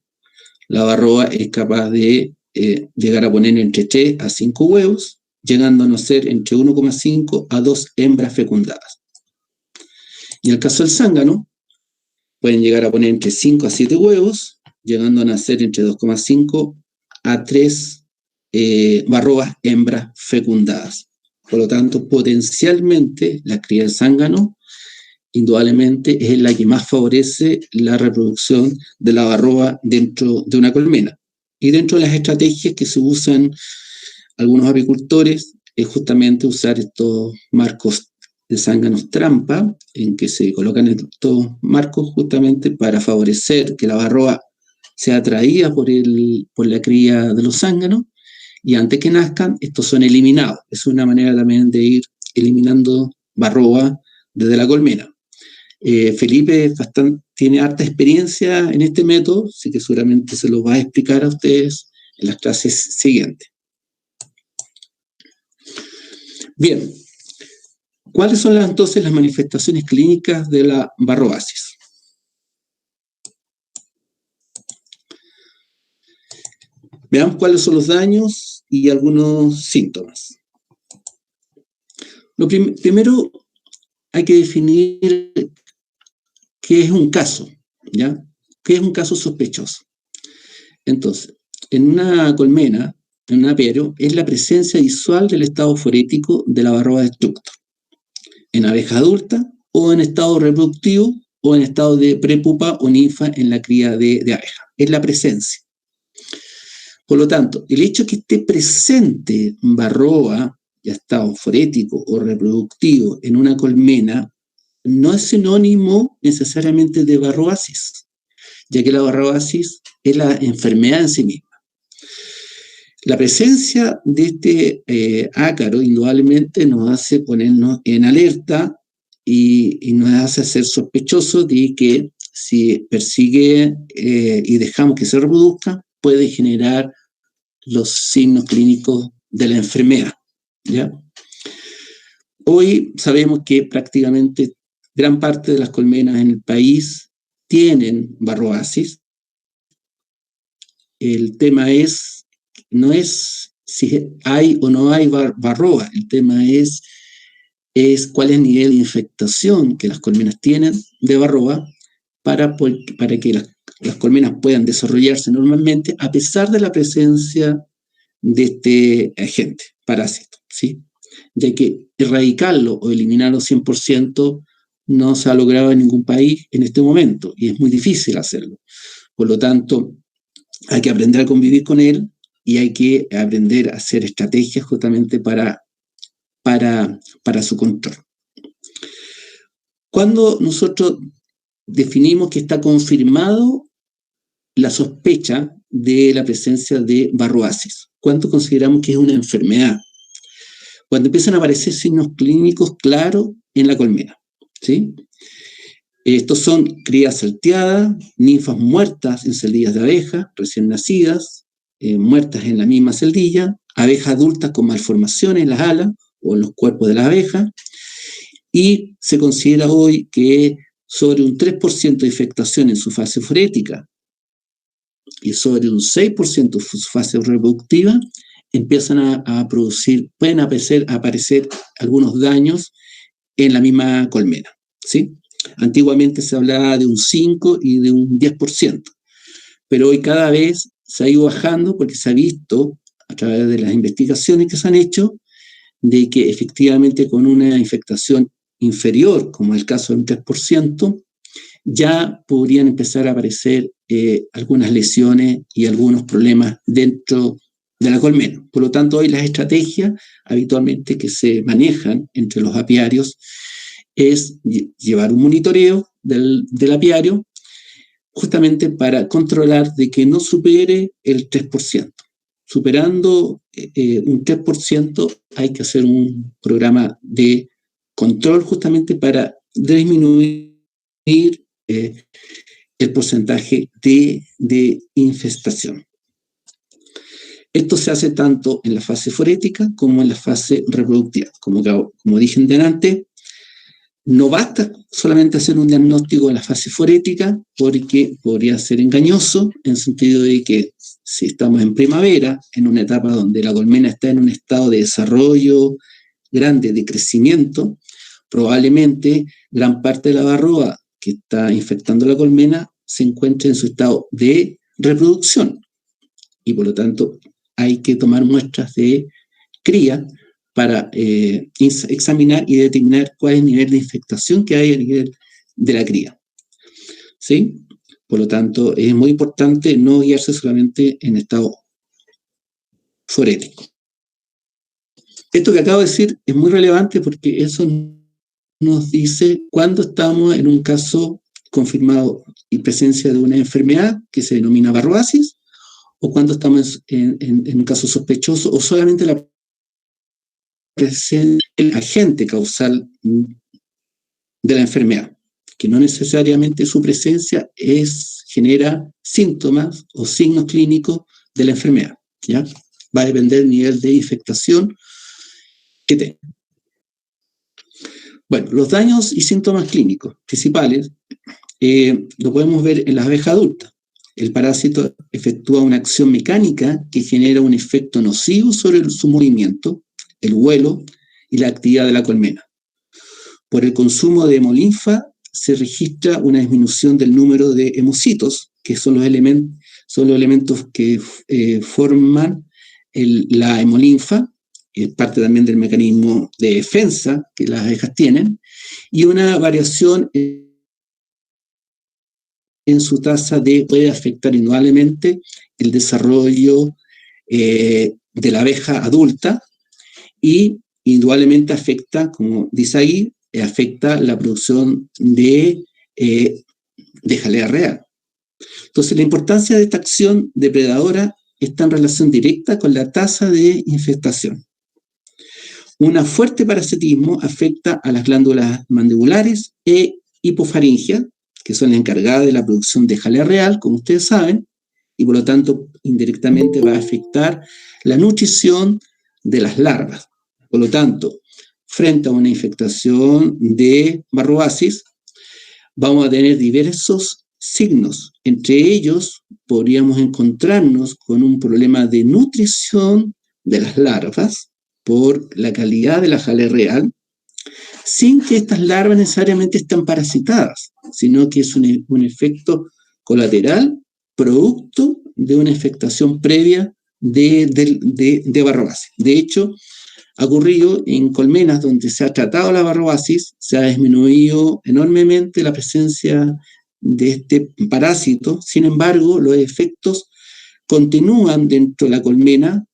la varroa es capaz de llegar a poner entre 3 a 5 huevos, llegando a nacer entre 1,5 a 2 hembras fecundadas. Y en el caso del zángano, pueden llegar a poner entre 5 a 7 huevos, llegando a nacer entre 2,5 a 3 varroas hembras fecundadas. Por lo tanto, potencialmente, la cría de zángano, indudablemente, es la que más favorece la reproducción de la algarroba dentro de una colmena. Y dentro de las estrategias que se usan algunos apicultores es justamente usar estos marcos de zánganos trampa, en que se colocan estos marcos justamente para favorecer que la algarroba sea atraída por la cría de los zánganos, y antes que nazcan, estos son eliminados. Es una manera también de ir eliminando algarroba desde la colmena. Felipe tiene harta experiencia en este método, así que seguramente se lo va a explicar a ustedes en las clases siguientes. Bien, ¿cuáles son entonces las manifestaciones clínicas de la varroasis? Veamos cuáles son los daños y algunos síntomas. Primero hay que definir qué es un caso, ¿ya? ¿Qué es un caso sospechoso? Entonces, en una colmena, en un apiario, es la presencia visual del estado forético de la algarroba destructor, en abeja adulta o en estado reproductivo o en estado de prepupa o ninfa en la cría de abeja. Es la presencia. Por lo tanto, el hecho de que esté presente algarroba, ya estado forético o reproductivo en una colmena, no es sinónimo necesariamente de varroasis, ya que la varroasis es la enfermedad en sí misma. La presencia de este ácaro indudablemente nos hace ponernos en alerta y nos hace ser sospechosos de que si persigue y dejamos que se reproduzca, puede generar los signos clínicos de la enfermedad, ¿ya? Hoy sabemos que prácticamente gran parte de las colmenas en el país tienen varroasis. El tema no es si hay o no hay varroa, el tema es cuál es el nivel de infectación que las colmenas tienen de varroa para que las colmenas puedan desarrollarse normalmente a pesar de la presencia de este agente, parásito, ¿sí? Ya que erradicarlo o eliminarlo 100% no se ha logrado en ningún país en este momento y es muy difícil hacerlo. Por lo tanto, hay que aprender a convivir con él y hay que aprender a hacer estrategias justamente para su control. Cuando nosotros definimos que está confirmado la sospecha de la presencia de varroasis, ¿cuánto consideramos que es una enfermedad? Cuando empiezan a aparecer signos clínicos claros en la colmena, ¿sí? Estos son crías salteadas, ninfas muertas en celdillas de abeja, recién nacidas, muertas en la misma celdilla, abejas adultas con malformaciones en las alas o en los cuerpos de la abeja, y se considera hoy que sobre un 3% de infectación en su fase forética y sobre un 6% en su fase reproductiva, empiezan pueden aparecer algunos daños en la misma colmena, ¿sí? Antiguamente se hablaba de un 5 y de un 10%, pero hoy cada vez se ha ido bajando porque se ha visto a través de las investigaciones que se han hecho de que efectivamente con una infectación inferior, como el caso del 3%, ya podrían empezar a aparecer algunas lesiones y algunos problemas dentro de la colmena. Por lo tanto, hoy las estrategias habitualmente que se manejan entre los apiarios es llevar un monitoreo del apiario justamente para controlar de que no supere el 3%. Superando un 3% hay que hacer un programa de control justamente para disminuir el porcentaje de infestación. Esto se hace tanto en la fase forética como en la fase reproductiva. Como dije antes, no basta solamente hacer un diagnóstico de la fase forética porque podría ser engañoso en el sentido de que si estamos en primavera, en una etapa donde la colmena está en un estado de desarrollo grande, de crecimiento, probablemente gran parte de la algarroba que está infectando la colmena se encuentre en su estado de reproducción y por lo tanto hay que tomar muestras de cría para examinar y determinar cuál es el nivel de infectación que hay a nivel de la cría. ¿Sí? Por lo tanto, es muy importante no guiarse solamente en estado forético. Esto que acabo de decir es muy relevante porque eso nos dice cuándo estamos en un caso confirmado y presencia de una enfermedad que se denomina varroasis, o cuando estamos en un caso sospechoso, o solamente la presencia del agente causal de la enfermedad, que no necesariamente su presencia genera síntomas o signos clínicos de la enfermedad, ¿ya? Va a depender del nivel de infectación que tenga. Bueno, los daños y síntomas clínicos principales lo podemos ver en las abejas adultas. El parásito efectúa una acción mecánica que genera un efecto nocivo sobre su movimiento, el vuelo y la actividad de la colmena. Por el consumo de hemolinfa se registra una disminución del número de hemocitos, que son los elementos que forman la hemolinfa, parte también del mecanismo de defensa que las abejas tienen, y una variación en su tasa puede afectar indudablemente el desarrollo de la abeja adulta y indudablemente afecta, como dice ahí, afecta la producción de jalea real. Entonces, la importancia de esta acción depredadora está en relación directa con la tasa de infestación. Un fuerte parasitismo afecta a las glándulas mandibulares e hipofaringia, que son las encargadas de la producción de jalea real, como ustedes saben, y por lo tanto indirectamente va a afectar la nutrición de las larvas. Por lo tanto, frente a una infectación de varroasis, vamos a tener diversos signos. Entre ellos, podríamos encontrarnos con un problema de nutrición de las larvas por la calidad de la jalea real, sin que estas larvas necesariamente estén parasitadas, sino que es un efecto colateral producto de una infectación previa de varroasis. De hecho, ha ocurrido en colmenas donde se ha tratado la varroasis, se ha disminuido enormemente la presencia de este parásito. Sin embargo, los efectos continúan dentro de la colmena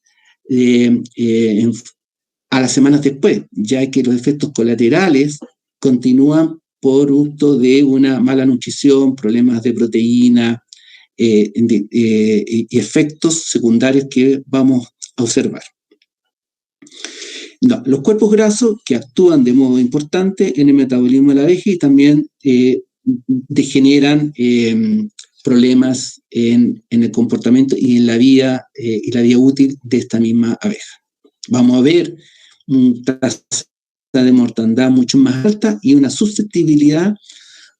a las semanas después, ya que los efectos colaterales continúan producto de una mala nutrición, problemas de proteína y efectos secundarios que vamos a observar. No, los cuerpos grasos que actúan de modo importante en el metabolismo de la abeja y también degeneran problemas en el comportamiento y en la vida útil de esta misma abeja. Vamos a ver una tasa de mortandad mucho más alta y una susceptibilidad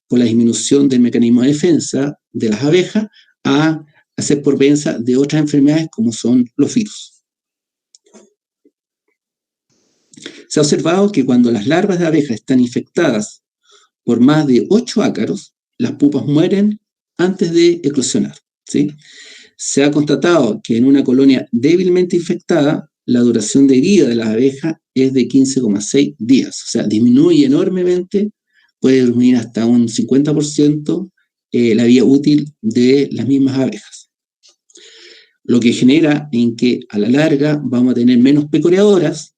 por la disminución del mecanismo de defensa de las abejas a ser propensa de otras enfermedades como son los virus. Se ha observado que cuando las larvas de abeja están infectadas por más de 8 ácaros, las pupas mueren antes de eclosionar, ¿sí? Se ha constatado que en una colonia débilmente infectada, la duración de vida de las abejas es de 15,6 días. O sea, disminuye enormemente, puede disminuir hasta un 50% la vida útil de las mismas abejas. Lo que genera en que a la larga vamos a tener menos pecoreadoras,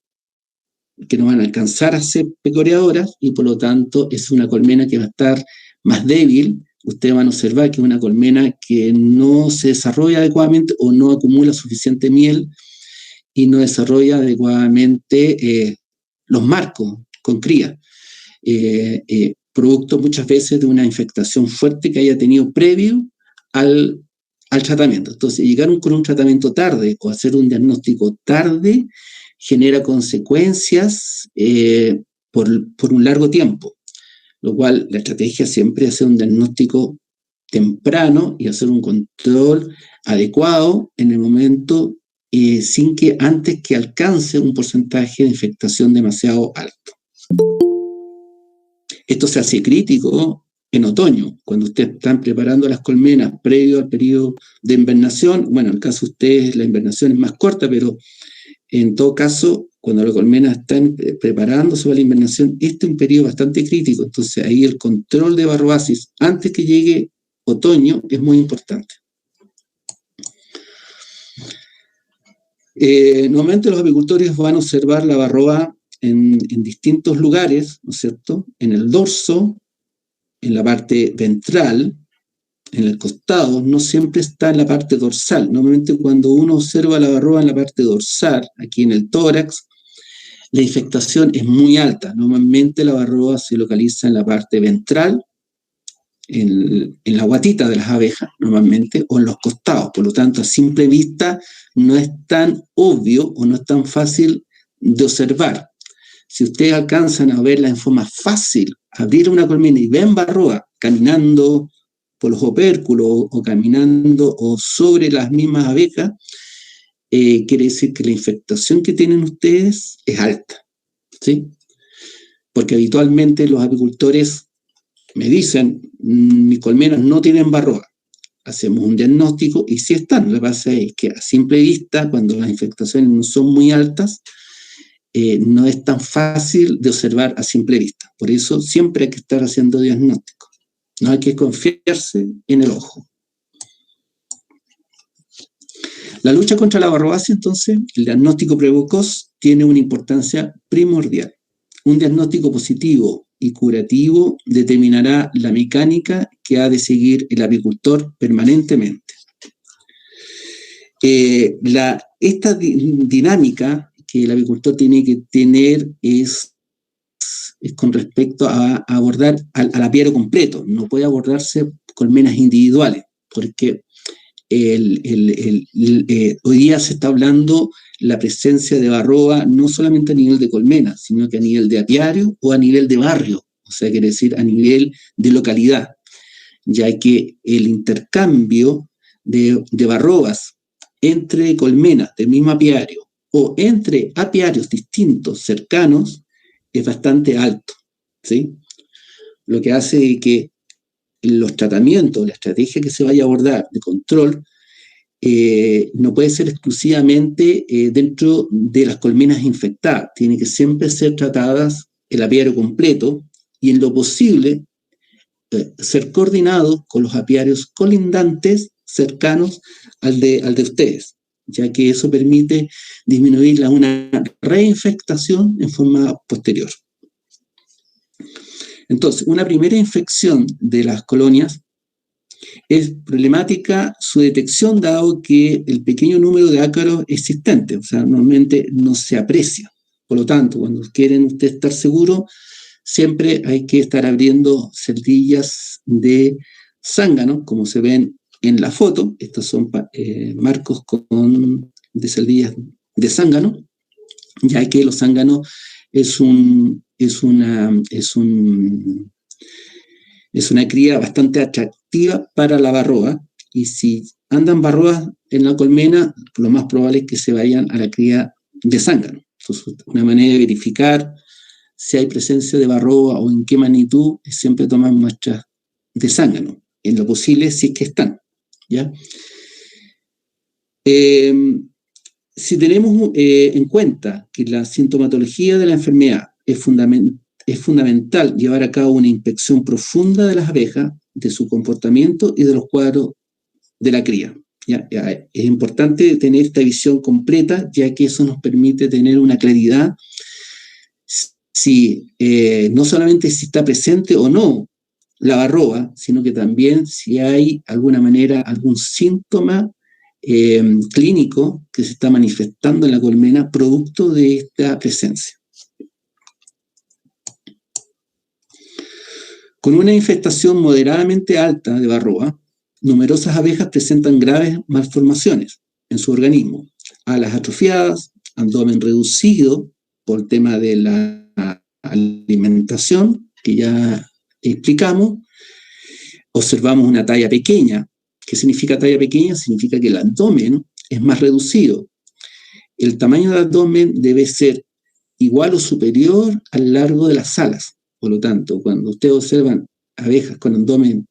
que no van a alcanzar a ser pecoreadoras, y por lo tanto es una colmena que va a estar más débil. Ustedes van a observar que es una colmena que no se desarrolla adecuadamente o no acumula suficiente miel y no desarrolla adecuadamente los marcos con cría, producto muchas veces de una infectación fuerte que haya tenido previo al tratamiento. Entonces, llegar con un tratamiento tarde o hacer un diagnóstico tarde genera consecuencias por un largo tiempo, lo cual la estrategia siempre es hacer un diagnóstico temprano y hacer un control adecuado en el momento sin que antes que alcance un porcentaje de infectación demasiado alto. Esto se hace crítico en otoño, cuando ustedes están preparando las colmenas previo al periodo de invernación. Bueno, en el caso de ustedes la invernación es más corta, pero en todo caso cuando la colmena está preparándose para la invernación, este es un periodo bastante crítico. Entonces ahí el control de varroasis antes que llegue otoño es muy importante. Normalmente los apicultores van a observar la varroa en distintos lugares, ¿no es cierto? En el dorso, en la parte ventral, en el costado, no siempre está en la parte dorsal. Normalmente cuando uno observa la varroa en la parte dorsal, aquí en el tórax, la infectación es muy alta. Normalmente la varroa se localiza en la parte ventral, en la guatita de las abejas, normalmente, o en los costados. Por lo tanto, a simple vista no es tan obvio o no es tan fácil de observar. Si ustedes alcanzan a verla en forma fácil, abrir una colmena y ven varroa caminando por los opérculos o caminando o sobre las mismas abejas, quiere decir que la infectación que tienen ustedes es alta, ¿sí? Porque habitualmente los apicultores me dicen, mis colmenas no tienen varroa. Hacemos un diagnóstico y sí están. Lo que pasa es que a simple vista, cuando las infectaciones no son muy altas, no es tan fácil de observar a simple vista. Por eso siempre hay que estar haciendo diagnóstico. No hay que confiarse en el ojo. La lucha contra la varroasis, entonces, el diagnóstico precoz tiene una importancia primordial. Un diagnóstico positivo y curativo determinará la mecánica que ha de seguir el apicultor permanentemente. Esta dinámica que el apicultor tiene que tener es con respecto a abordar al apiario completo. No puede abordarse colmenas individuales, porque hoy día se está hablando la presencia de varroa no solamente a nivel de colmena, sino que a nivel de apiario o a nivel de barrio, o sea, quiere decir a nivel de localidad, ya que el intercambio de varroas entre colmenas del mismo apiario o entre apiarios distintos, cercanos, es bastante alto, ¿sí? Lo que hace que los tratamientos, la estrategia que se vaya a abordar de control, no puede ser exclusivamente dentro de las colmenas infectadas. Tiene que siempre ser tratadas el apiario completo y en lo posible ser coordinado con los apiarios colindantes cercanos al de ustedes, ya que eso permite disminuir una reinfectación en forma posterior. Entonces, una primera infección de las colonias es problemática su detección, dado que el pequeño número de ácaros existentes, o sea, normalmente no se aprecia. Por lo tanto, cuando quieren ustedes estar seguros, siempre hay que estar abriendo celdillas de zángano, como se ven en la foto. Estos son marcos de celdillas de zángano, ya que los zánganos es una cría bastante atractiva para la varroa, y si andan varroas en la colmena, lo más probable es que se vayan a la cría de zángano. Entonces, una manera de verificar si hay presencia de varroa o en qué magnitud es siempre tomar muestras de zángano, en lo posible si es que están, ¿ya? Si tenemos en cuenta que la sintomatología de la enfermedad es fundamental llevar a cabo una inspección profunda de las abejas, de su comportamiento y de los cuadros de la cría. ¿Ya? Es importante tener esta visión completa, ya que eso nos permite tener una claridad no solamente si está presente o no la varroa, sino que también si hay alguna manera, algún síntoma clínico que se está manifestando en la colmena producto de esta presencia. Con una infestación moderadamente alta de varroa, numerosas abejas presentan graves malformaciones en su organismo. Alas atrofiadas, abdomen reducido por el tema de la alimentación, que ya explicamos. Observamos una talla pequeña. ¿Qué significa talla pequeña? Significa que el abdomen es más reducido. El tamaño del abdomen debe ser igual o superior al largo de las alas. Por lo tanto, cuando ustedes observan abejas con abdomen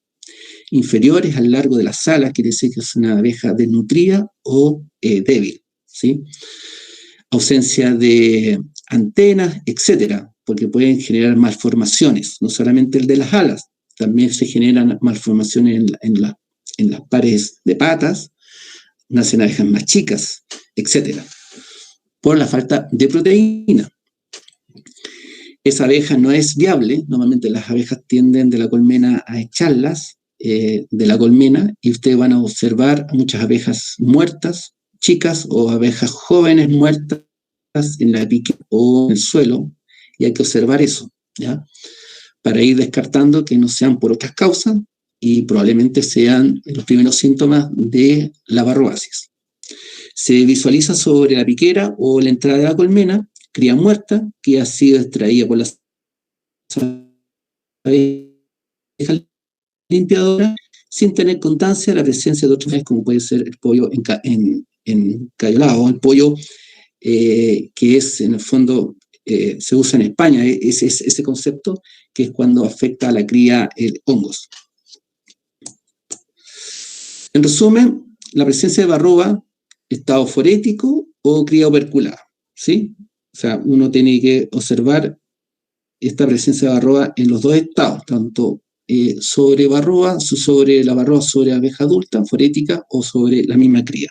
inferiores al largo de las alas, quiere decir que es una abeja desnutrida o débil, ¿sí? ausencia de antenas, etcétera, porque pueden generar malformaciones, no solamente el de las alas, también se generan malformaciones en las pares de patas, nacen abejas más chicas, etcétera, por la falta de proteína. Esa abeja no es viable, normalmente las abejas tienden de la colmena a echarlas de la colmena y ustedes van a observar muchas abejas muertas, chicas o abejas jóvenes muertas en la pique o en el suelo, y hay que observar eso, ¿ya? Para ir descartando que no sean por otras causas y probablemente sean los primeros síntomas de la varroasis. Se visualiza sobre la piquera o la entrada de la colmena cría muerta que ha sido extraída por las abejas limpiadoras sin tener constancia de la presencia de otros, como puede ser el pollo encayolado, el pollo que es en el fondo, se usa en España, ese concepto que es cuando afecta a la cría hongos. En resumen, la presencia de varroa, estado forético o cría operculada, ¿sí? O sea, uno tiene que observar esta presencia de varroa en los dos estados, tanto sobre la varroa sobre abeja adulta, forética, o sobre la misma cría.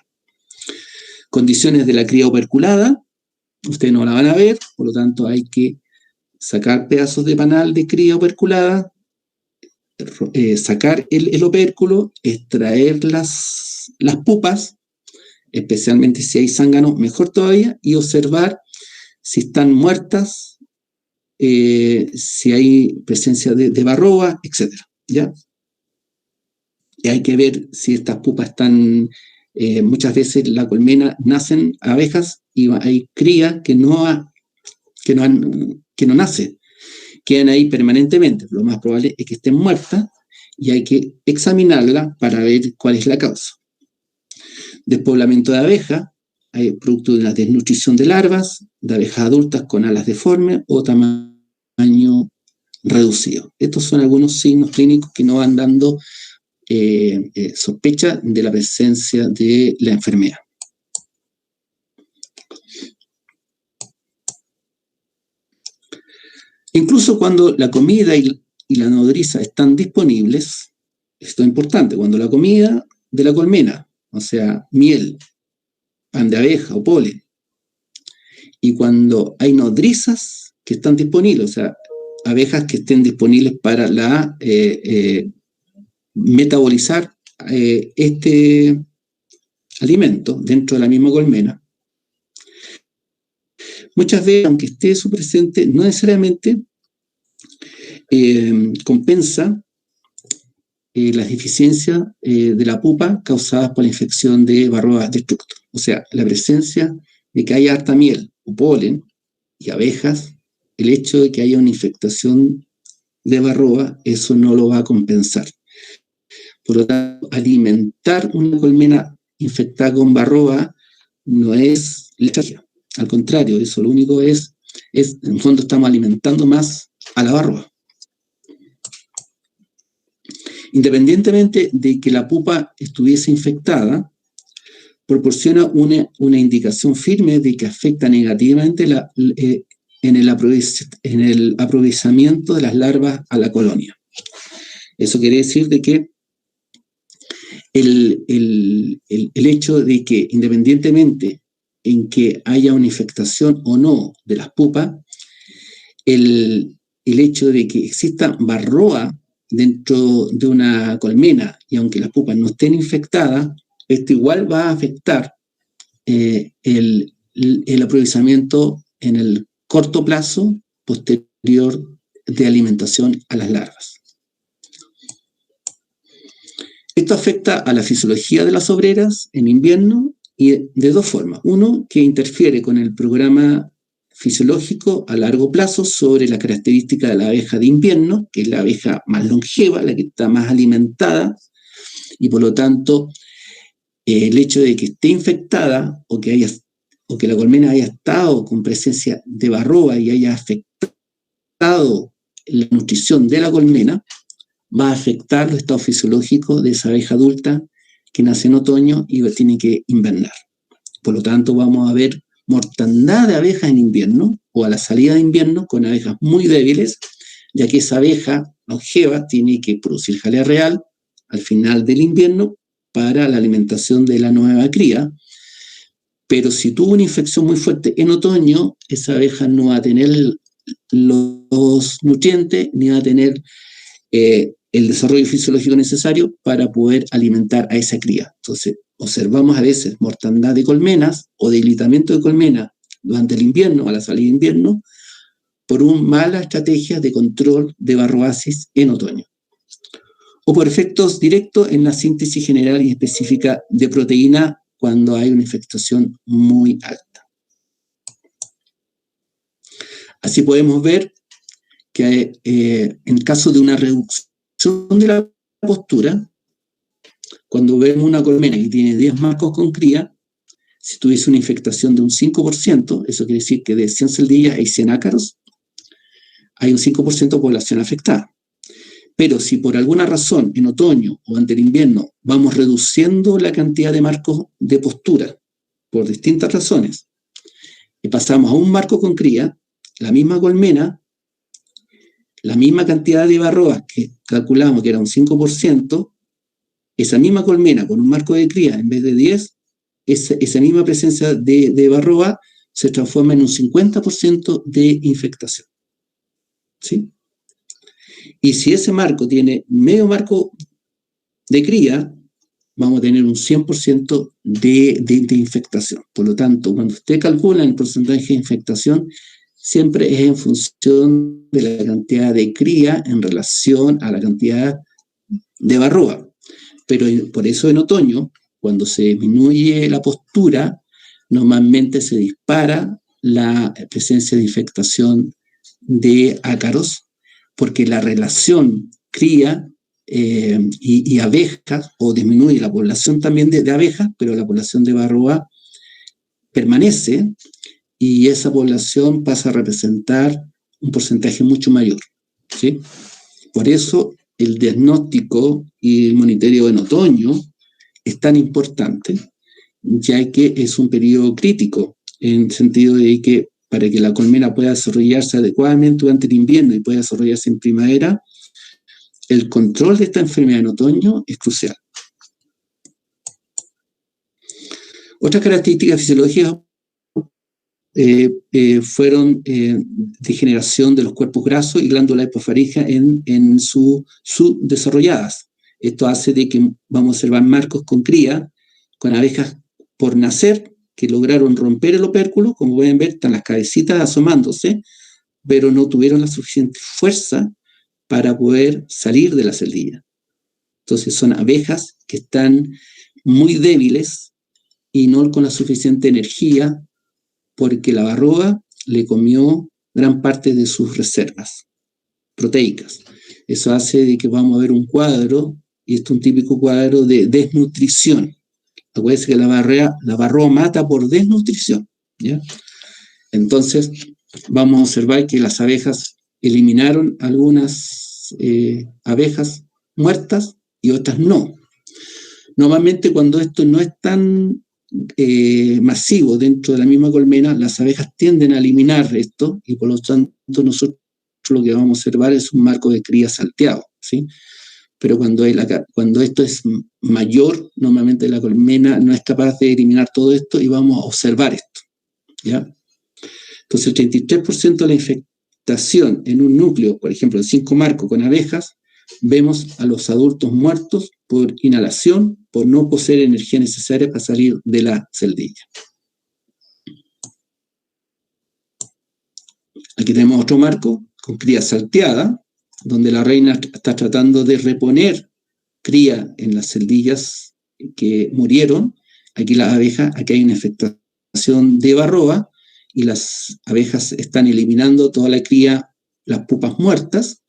Condiciones de la cría operculada, ustedes no la van a ver, por lo tanto hay que sacar pedazos de panal de cría operculada, sacar el opérculo, extraer las pupas, especialmente si hay zángano, mejor todavía, y observar si están muertas, si hay presencia de varroa, etc. ¿Ya? Y hay que ver si estas pupas están, muchas veces en la colmena nacen abejas y hay cría que no nace, quedan ahí permanentemente. Lo más probable es que estén muertas y hay que examinarla para ver cuál es la causa. Despoblamiento de abejas, hay producto de una desnutrición de larvas, de abejas adultas con alas deformes o tamaño reducido. Estos son algunos signos clínicos que nos van dando sospecha de la presencia de la enfermedad. Incluso cuando la comida y la nodriza están disponibles, esto es importante, cuando la comida de la colmena, o sea, miel, pan de abeja o polen, y cuando hay nodrizas que están disponibles, o sea, abejas que estén disponibles para metabolizar este alimento dentro de la misma colmena, muchas veces, aunque esté su presente, no necesariamente compensa las deficiencias de la pupa causadas por la infección de varroa destructor. O sea, la presencia de que haya harta miel o polen y abejas, el hecho de que haya una infectación de varroa, eso no lo va a compensar. Por lo tanto, alimentar una colmena infectada con varroa no es letargia. Al contrario, eso lo único es en el fondo estamos alimentando más a la varroa. Independientemente de que la pupa estuviese infectada, proporciona una indicación firme de que afecta negativamente en el aprovechamiento de las larvas a la colonia. Eso quiere decir de que el hecho de que independientemente en que haya una infectación o no de las pupas, el hecho de que exista varroa dentro de una colmena y aunque las pupas no estén infectadas, esto igual va a afectar el aprovechamiento en el corto plazo posterior de alimentación a las larvas. Esto afecta a la fisiología de las obreras en invierno y de dos formas. Uno, que interfiere con el programa fisiológico a largo plazo sobre la característica de la abeja de invierno, que es la abeja más longeva, la que está más alimentada, y por lo tanto el hecho de que esté infectada o que la colmena haya estado con presencia de varroa y haya afectado la nutrición de la colmena, va a afectar los estados fisiológicos de esa abeja adulta que nace en otoño y tiene que invernar. Por lo tanto, vamos a ver mortandad de abejas en invierno o a la salida de invierno con abejas muy débiles, ya que esa abeja longeva tiene que producir jalea real al final del invierno para la alimentación de la nueva cría. Pero si tuvo una infección muy fuerte en otoño, esa abeja no va a tener los nutrientes ni va a tener el desarrollo fisiológico necesario para poder alimentar a esa cría. Entonces, observamos a veces mortandad de colmenas o debilitamiento de colmenas durante el invierno, a la salida de invierno, por una mala estrategia de control de varroasis en otoño. O por efectos directos en la síntesis general y específica de proteína cuando hay una infestación muy alta. Así podemos ver que en caso de una reducción de la postura, cuando vemos una colmena que tiene 10 marcos con cría, si tuviese una infectación de un 5%, eso quiere decir que de 100 celdillas hay 100 ácaros, hay un 5% de población afectada. Pero si por alguna razón en otoño o ante el invierno vamos reduciendo la cantidad de marcos de postura por distintas razones y pasamos a un marco con cría, la misma colmena, la misma cantidad de varroas que calculamos que era un 5%, esa misma colmena con un marco de cría en vez de 10, esa misma presencia de varroa se transforma en un 50% de infectación. ¿Sí? Y si ese marco tiene medio marco de cría, vamos a tener un 100% de infectación. Por lo tanto, cuando usted calcula el porcentaje de infectación, siempre es en función de la cantidad de cría en relación a la cantidad de varroa. Pero por eso en otoño, cuando se disminuye la postura, normalmente se dispara la presencia de infectación de ácaros, porque la relación cría y abejas, o disminuye la población también de abejas, pero la población de varroa permanece y esa población pasa a representar un porcentaje mucho mayor, ¿sí? Por eso el diagnóstico y el monitoreo en otoño es tan importante, ya que es un periodo crítico, en el sentido de que para que la colmena pueda desarrollarse adecuadamente durante el invierno y pueda desarrollarse en primavera, el control de esta enfermedad en otoño es crucial. Otras características fisiológicas fueron degeneración de los cuerpos grasos y glándulas hipofaringeas en su desarrolladas. Esto hace de que vamos a observar marcos con cría, con abejas por nacer, que lograron romper el opérculo, como pueden ver, están las cabecitas asomándose, pero no tuvieron la suficiente fuerza para poder salir de la celdilla. Entonces son abejas que están muy débiles y no con la suficiente energía, porque la varroa le comió gran parte de sus reservas proteicas. Eso hace de que vamos a ver un cuadro, y esto es un típico cuadro de desnutrición. Acuérdense que la varroa mata por desnutrición, ¿ya? Entonces, vamos a observar que las abejas eliminaron algunas abejas muertas y otras no. Normalmente, cuando esto no es tan masivo dentro de la misma colmena, las abejas tienden a eliminar esto y por lo tanto nosotros lo que vamos a observar es un marco de cría salteado, ¿sí? Pero cuando esto es mayor, normalmente la colmena no es capaz de eliminar todo esto y vamos a observar esto, ¿ya? Entonces el 33% de la infectación en un núcleo, por ejemplo, en 5 marcos con abejas, vemos a los adultos muertos por inhalación, por no poseer energía necesaria para salir de la celdilla. Aquí tenemos otro marco con cría salteada, donde la reina está tratando de reponer cría en las celdillas que murieron. Aquí las abejas, aquí hay una infestación de varroa y las abejas están eliminando toda la cría, las pupas muertas,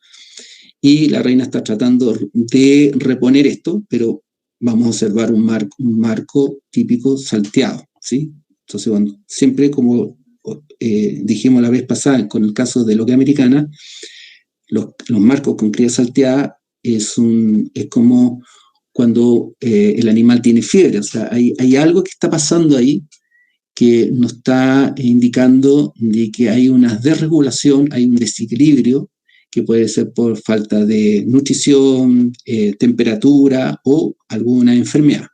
y la reina está tratando de reponer esto, pero vamos a observar un marco típico salteado, ¿sí? Entonces, bueno, siempre como dijimos la vez pasada con el caso de loquia americana, los marcos con cría salteada es como cuando el animal tiene fiebre, o sea, hay algo que está pasando ahí que nos está indicando de que hay una desregulación, hay un desequilibrio que puede ser por falta de nutrición, temperatura o alguna enfermedad.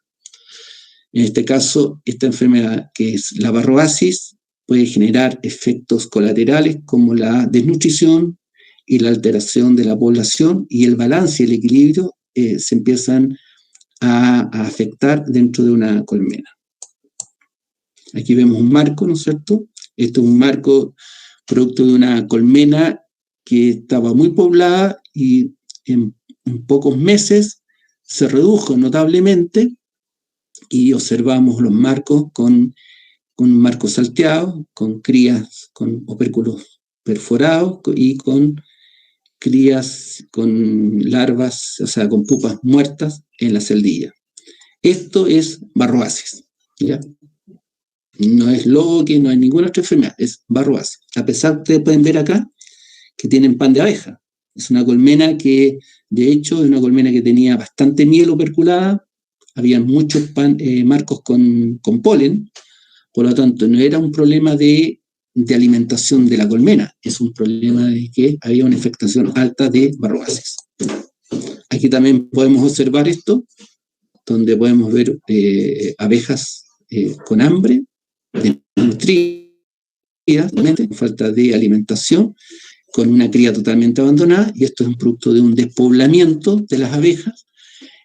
En este caso, esta enfermedad, que es la barroasis, puede generar efectos colaterales como la desnutrición y la alteración de la población, y el balance y el equilibrio se empiezan a afectar dentro de una colmena. Aquí vemos un marco, ¿no es cierto? Esto es un marco producto de una colmena que estaba muy poblada y en pocos meses se redujo notablemente, y observamos los marcos con un marco salteado, con crías con opérculos perforados y con crías con larvas, o sea, con pupas muertas en la celdilla. Esto es barroasis, ¿ya? No es loque, no hay ninguna otra enfermedad, es barroasis. A pesar, ustedes pueden ver acá que tienen pan de abeja. Es una colmena que, de hecho, es una colmena que tenía bastante miel operculada, había muchos marcos con polen, por lo tanto, no era un problema de alimentación de la colmena, es un problema de que había una infectación alta de barroasis. Aquí también podemos observar esto, donde podemos ver abejas con hambre, desnutridas, con falta de alimentación, con una cría totalmente abandonada, y esto es un producto de un despoblamiento de las abejas,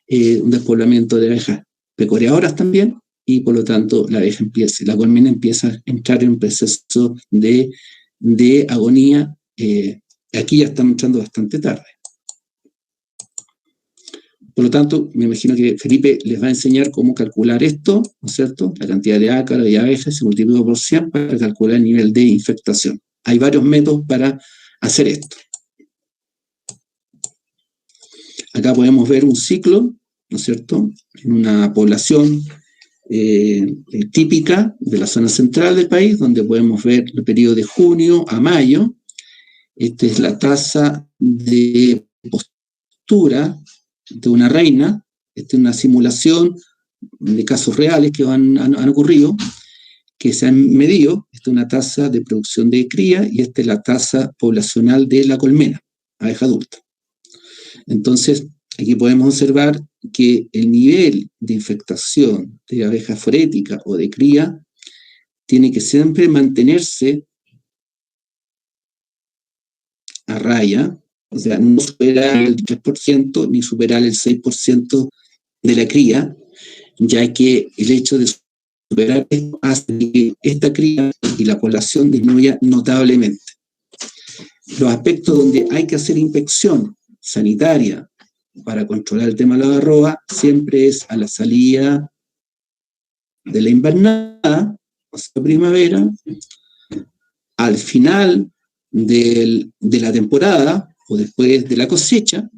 un despoblamiento de abejas pecoreadoras también, y por lo tanto la colmena empieza a entrar en un proceso de agonía. Aquí ya estamos entrando bastante tarde. Por lo tanto, me imagino que Felipe les va a enseñar cómo calcular esto, ¿no es cierto? La cantidad de ácaros y abejas se multiplica por 100 para calcular el nivel de infectación. Hay varios métodos para hacer esto. Acá podemos ver un ciclo, ¿no es cierto?, en una población típica de la zona central del país, donde podemos ver el periodo de junio a mayo. Esta es la tasa de postura de una reina. Esta es una simulación de casos reales que han ocurrido, que se han medido. Esta es una tasa de producción de cría, y esta es la tasa poblacional de la colmena, abeja adulta. Entonces, aquí podemos observar que el nivel de infectación de abeja forética o de cría tiene que siempre mantenerse a raya, o sea, no superar el 3% ni superar el 6% de la cría, ya que el hecho de superar esto hace que esta cría y la población disminuya notablemente. Los aspectos donde hay que hacer inspección sanitaria para controlar el tema de la varroa siempre es a la salida de la invernada, o sea, primavera, al final de la temporada o después de la cosecha.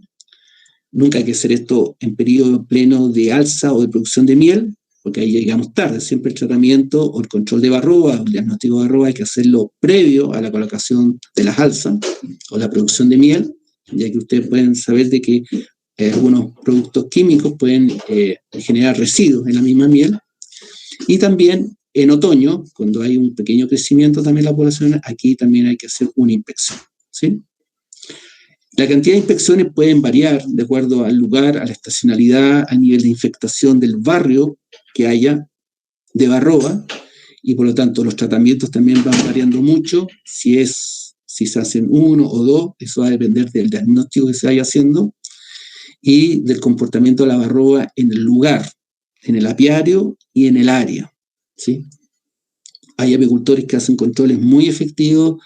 Nunca hay que hacer esto en periodo pleno de alza o de producción de miel, porque ahí llegamos tarde. Siempre el tratamiento o el control de varroa, el diagnóstico de varroa, hay que hacerlo previo a la colocación de las alzas o la producción de miel, ya que ustedes pueden saber de que algunos productos químicos pueden generar residuos en la misma miel. Y también en otoño, cuando hay un pequeño crecimiento también de la población, aquí también hay que hacer una inspección, ¿sí? La cantidad de inspecciones pueden variar de acuerdo al lugar, a la estacionalidad, al nivel de infectación del barrio que haya de varroa, y por lo tanto los tratamientos también van variando mucho. Si se hacen 1 o 2, eso va a depender del diagnóstico que se vaya haciendo y del comportamiento de la varroa en el lugar, en el apiario y en el área, ¿sí? Hay apicultores que hacen controles muy efectivos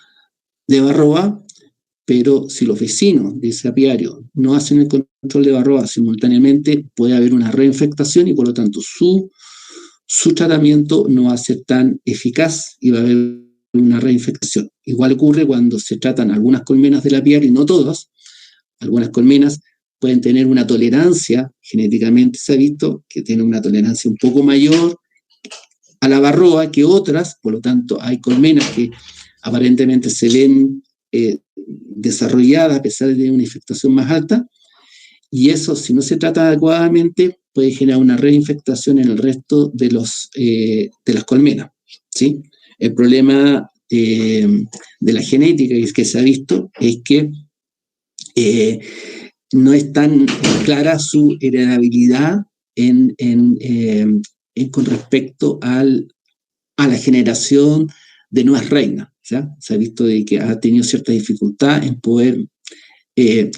de varroa, pero si los vecinos de ese apiario no hacen el control de varroa simultáneamente, puede haber una reinfectación y por lo tanto su tratamiento no va a ser tan eficaz y va a haber una reinfección. Igual ocurre cuando se tratan algunas colmenas del apiario, y no todas. Algunas colmenas pueden tener una tolerancia, genéticamente se ha visto que tienen una tolerancia un poco mayor a la varroa que otras, por lo tanto hay colmenas que aparentemente se ven desarrolladas a pesar de tener una infectación más alta, y eso, si no se trata adecuadamente, puede generar una reinfectación en el resto de las colmenas. ¿sí? El problema de la genética que se ha visto es que no es tan clara su heredabilidad con respecto a la generación de nuevas reinas. ¿Ya? Se ha visto de que ha tenido cierta dificultad en poder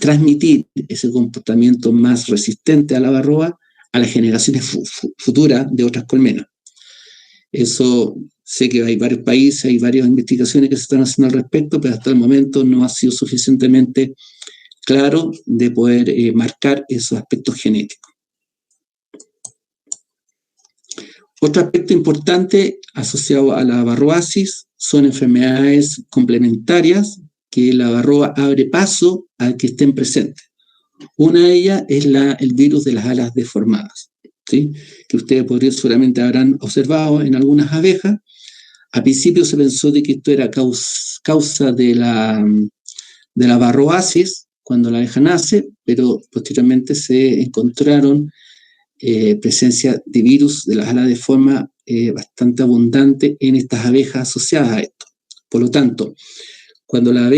transmitir ese comportamiento más resistente a la varroa a las generaciones futuras de otras colmenas. Eso, sé que hay varios países, hay varias investigaciones que se están haciendo al respecto, pero hasta el momento no ha sido suficientemente claro de poder marcar esos aspectos genéticos. Otro aspecto importante asociado a la varroasis son enfermedades complementarias que la varroa abre paso a que estén presentes. Una de ellas es el virus de las alas deformadas, ¿sí? Que ustedes seguramente habrán observado en algunas abejas. A principio se pensó de que esto era causa de la varroasis cuando la abeja nace, pero posteriormente se encontraron presencia de virus de las alas de forma bastante abundante en estas abejas asociadas a esto. Por lo tanto, cuando la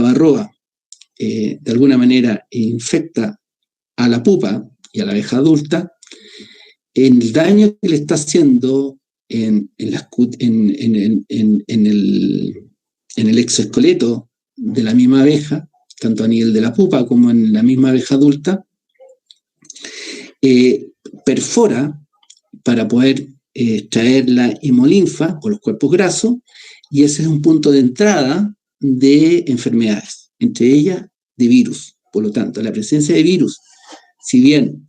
varroa de alguna manera infecta a la pupa y a la abeja adulta, el daño que le está haciendo en el exoesqueleto de la misma abeja, tanto a nivel de la pupa como en la misma abeja adulta, perfora para poder extraer la hemolinfa o los cuerpos grasos, y ese es un punto de entrada de enfermedades, entre ellas de virus. Por lo tanto, la presencia de virus, si bien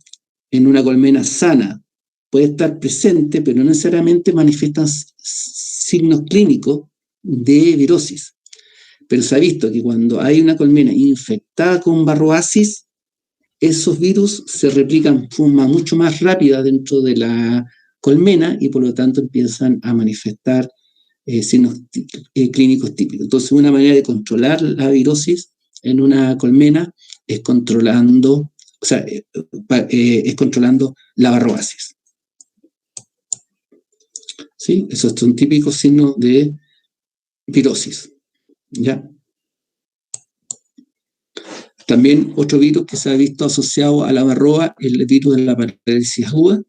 en una colmena sana puede estar presente, pero no necesariamente manifiestan signos clínicos de virosis. Pero se ha visto que cuando hay una colmena infectada con varroasis, esos virus se replican de forma mucho más rápida dentro de la colmena y por lo tanto empiezan a manifestar signos clínicos típicos. Entonces, una manera de controlar la virosis en una colmena es controlando la varroasis. ¿Sí? Esos son típicos signos de virosis. ¿Ya? También otro virus que se ha visto asociado a la varroa es el virus de la parálisis aguda,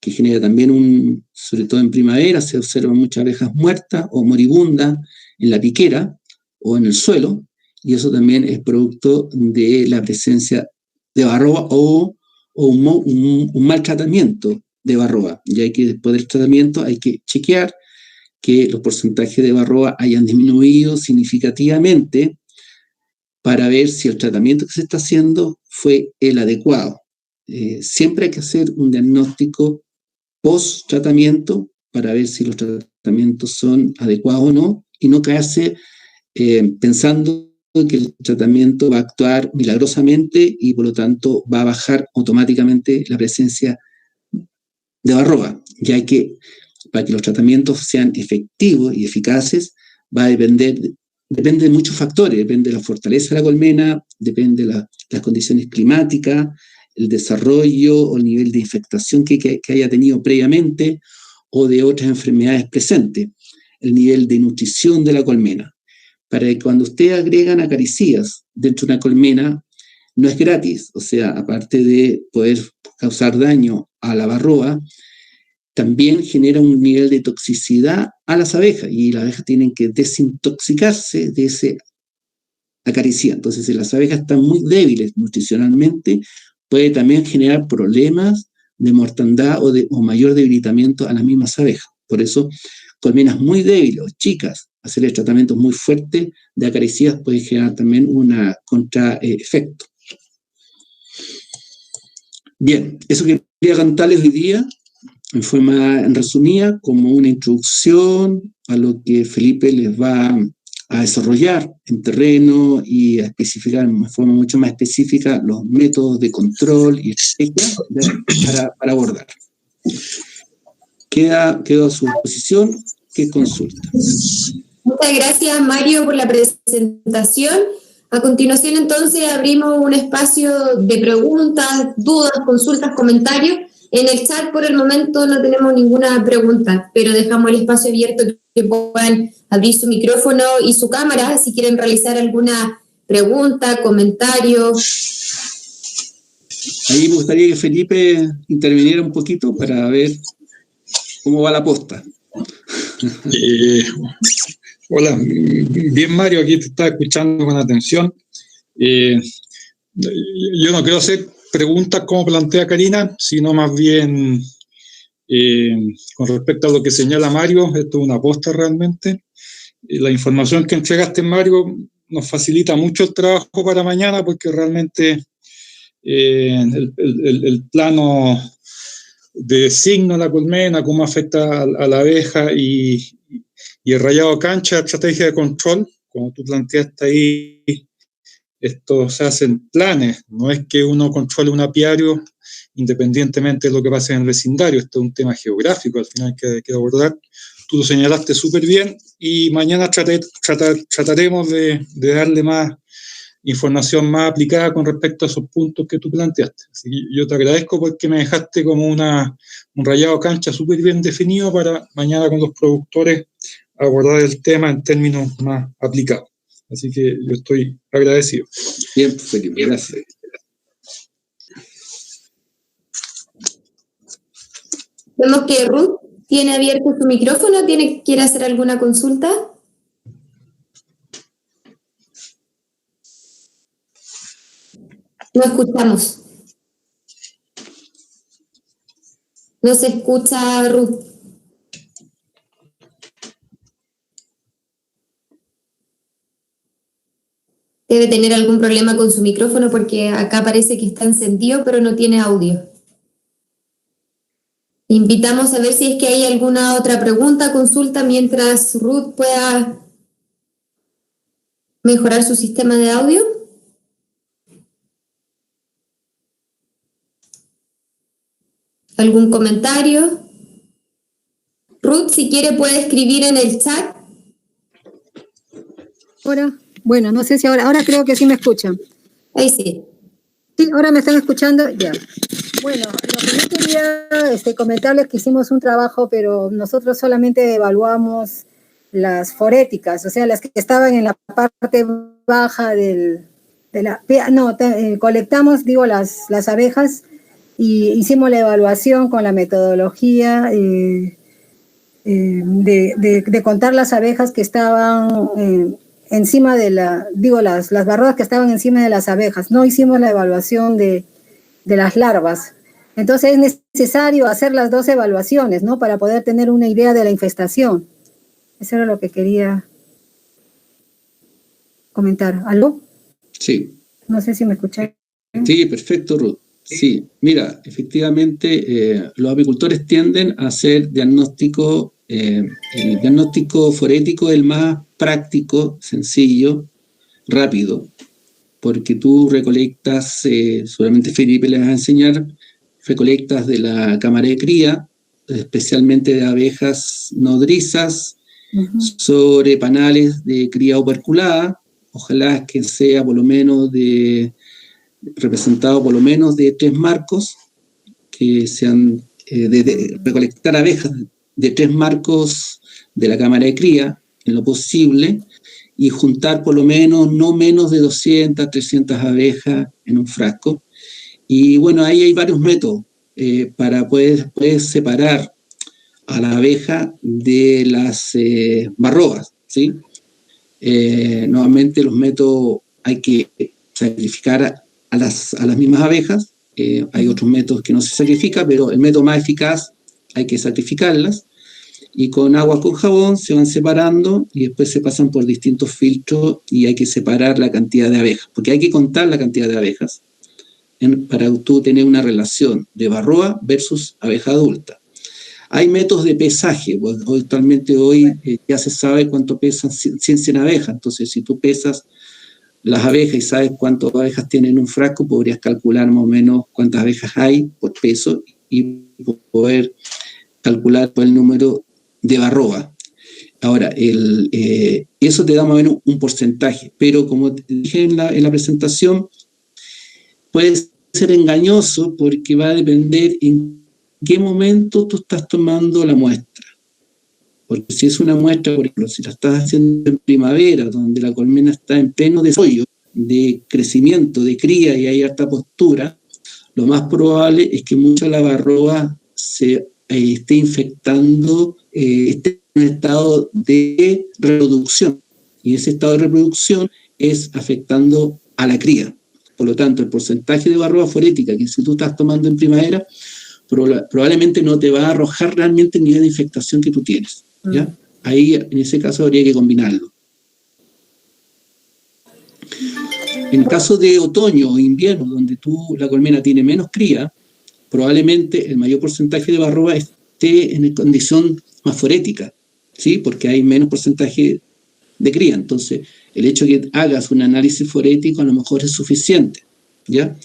que genera también sobre todo en primavera, se observan muchas abejas muertas o moribundas en la piquera o en el suelo, y eso también es producto de la presencia de varroa o un mal tratamiento de varroa, ya que después del tratamiento hay que chequear que los porcentajes de varroa hayan disminuido significativamente para ver si el tratamiento que se está haciendo fue el adecuado. Siempre hay que hacer un diagnóstico post-tratamiento para ver si los tratamientos son adecuados o no, y no caerse pensando que el tratamiento va a actuar milagrosamente y por lo tanto va a bajar automáticamente la presencia de varroa, ya que para que los tratamientos sean efectivos y eficaces va a depende de muchos factores, depende de la fortaleza de la colmena, depende de las condiciones climáticas, el desarrollo o el nivel de infectación que haya tenido previamente o de otras enfermedades presentes, el nivel de nutrición de la colmena. Para que cuando ustedes agregan acaricidas dentro de una colmena, no es gratis, o sea, aparte de poder causar daño a la varroa, también genera un nivel de toxicidad a las abejas y las abejas tienen que desintoxicarse de ese acaricida. Entonces, si las abejas están muy débiles nutricionalmente, puede también generar problemas de mortandad o mayor debilitamiento a las mismas abejas. Por eso, colmenas muy débiles o chicas, hacerles tratamientos muy fuertes de acaricidas puede generar también un contraefecto. Bien, eso quería contarles hoy día en forma resumida, como una introducción a lo que Felipe les va a desarrollar en terreno y a especificar de forma mucho más específica los métodos de control y estrategia para abordar. Quedo a su disposición. ¿Qué consulta? Muchas gracias, Mario, por la presentación. A continuación, entonces, abrimos un espacio de preguntas, dudas, consultas, comentarios En el chat por el momento no tenemos ninguna pregunta, pero dejamos el espacio abierto que puedan abrir su micrófono y su cámara si quieren realizar alguna pregunta, comentario. Ahí me gustaría que Felipe interviniera un poquito para ver cómo va la posta. Hola, bien Mario, aquí te estaba escuchando con atención. Yo no quiero hacer preguntas como plantea Karina, sino más bien con respecto a lo que señala Mario. Esto es una posta realmente. La información que entregaste, Mario, nos facilita mucho el trabajo para mañana, porque realmente el plano de signo de la colmena, cómo afecta a la abeja y el rayado cancha, estrategia de control, como tú planteaste ahí, esto se hace en planes, no es que uno controle un apiario independientemente de lo que pase en el vecindario. Esto es un tema geográfico al final que abordar. Tú lo señalaste súper bien y mañana trataremos de darle más información más aplicada con respecto a esos puntos que tú planteaste. Así que yo te agradezco porque me dejaste como un rayado cancha súper bien definido para mañana con los productores abordar el tema en términos más aplicados. Así que yo estoy agradecido. Bien, Felipe, gracias. Vemos que Ruth tiene abierto su micrófono, ¿quiere hacer alguna consulta? No escuchamos. No se escucha, Ruth. Debe tener algún problema con su micrófono porque acá parece que está encendido, pero no tiene audio. Invitamos a ver si es que hay alguna otra pregunta, consulta, mientras Ruth pueda mejorar su sistema de audio. ¿Algún comentario? Ruth, si quiere puede escribir en el chat. Ahora, bueno, no sé si ahora creo que sí me escuchan. Ahí sí. Sí, ahora me están escuchando, ya. Bueno, lo que yo quería comentarles que hicimos un trabajo, pero nosotros solamente evaluamos las foréticas, o sea, las que estaban en la parte baja colectamos, las abejas y hicimos la evaluación con la metodología de contar las abejas que estaban encima de las barrodas que estaban encima de las abejas. No hicimos la evaluación de las larvas. Entonces es necesario hacer las dos evaluaciones, ¿no? Para poder tener una idea de la infestación. Eso era lo que quería comentar. ¿Aló? Sí. No sé si me escuché. Sí, perfecto, Ruth. Sí, mira, efectivamente los apicultores tienden a hacer diagnóstico, el diagnóstico forético el más práctico, sencillo, rápido, porque tú recolectas, seguramente Felipe les va a enseñar, recolectas de la cámara de cría, especialmente de abejas nodrizas, sobre panales de cría operculada, ojalá que sea por lo menos representado por lo menos de 3 marcos, que sean recolectar abejas de 3 marcos de la cámara de cría, en lo posible, y juntar por lo menos, no menos de 200, 300 abejas en un frasco. Y bueno, ahí hay varios métodos para poder separar a la abeja de las barroas, ¿sí? Nuevamente los métodos hay que sacrificar a las mismas abejas. Hay otros métodos que no se sacrifica, pero el método más eficaz hay que sacrificarlas. Y con agua con jabón se van separando y después se pasan por distintos filtros y hay que separar la cantidad de abejas, porque hay que contar la cantidad de abejas para tú tener una relación de barroa versus abeja adulta. Hay métodos de pesaje, pues, actualmente hoy ya se sabe cuánto pesan 100 abejas, entonces si tú pesas las abejas y sabes cuántas abejas tienen en un frasco, podrías calcular más o menos cuántas abejas hay por peso y poder calcular el número de barroa. Ahora, eso te da más o menos un porcentaje, pero como te dije en la presentación, puede ser engañoso porque va a depender en qué momento tú estás tomando la muestra. Porque si es una muestra, por ejemplo, si la estás haciendo en primavera, donde la colmena está en pleno desarrollo, de crecimiento, de cría y hay harta postura, lo más probable es que mucha lavarroa se esté infectando, esté en un estado de reproducción. Y ese estado de reproducción es afectando a la cría. Por lo tanto, el porcentaje de varroa forética que si tú estás tomando en primavera, probablemente no te va a arrojar realmente el nivel de infectación que tú tienes, ¿ya? Ahí, en ese caso, habría que combinarlo. En el caso de otoño o invierno, donde la colmena tiene menos cría, probablemente el mayor porcentaje de varroa esté en condición más forética, ¿sí? Porque hay menos porcentaje de cría. Entonces, el hecho de que hagas un análisis forético a lo mejor es suficiente, ¿ya?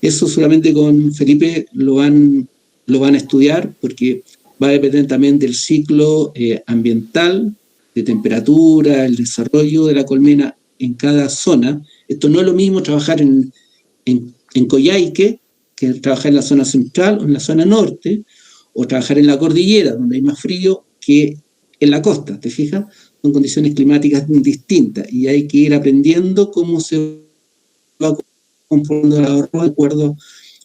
Eso solamente con Felipe lo van a estudiar, porque va a depender también del ciclo ambiental, de temperatura, el desarrollo de la colmena en cada zona. Esto no es lo mismo trabajar en Coyhaique que trabajar en la zona central o en la zona norte, o trabajar en la cordillera, donde hay más frío, que en la costa, ¿te fijas? Son condiciones climáticas distintas y hay que ir aprendiendo cómo se va comportando la varroa de acuerdo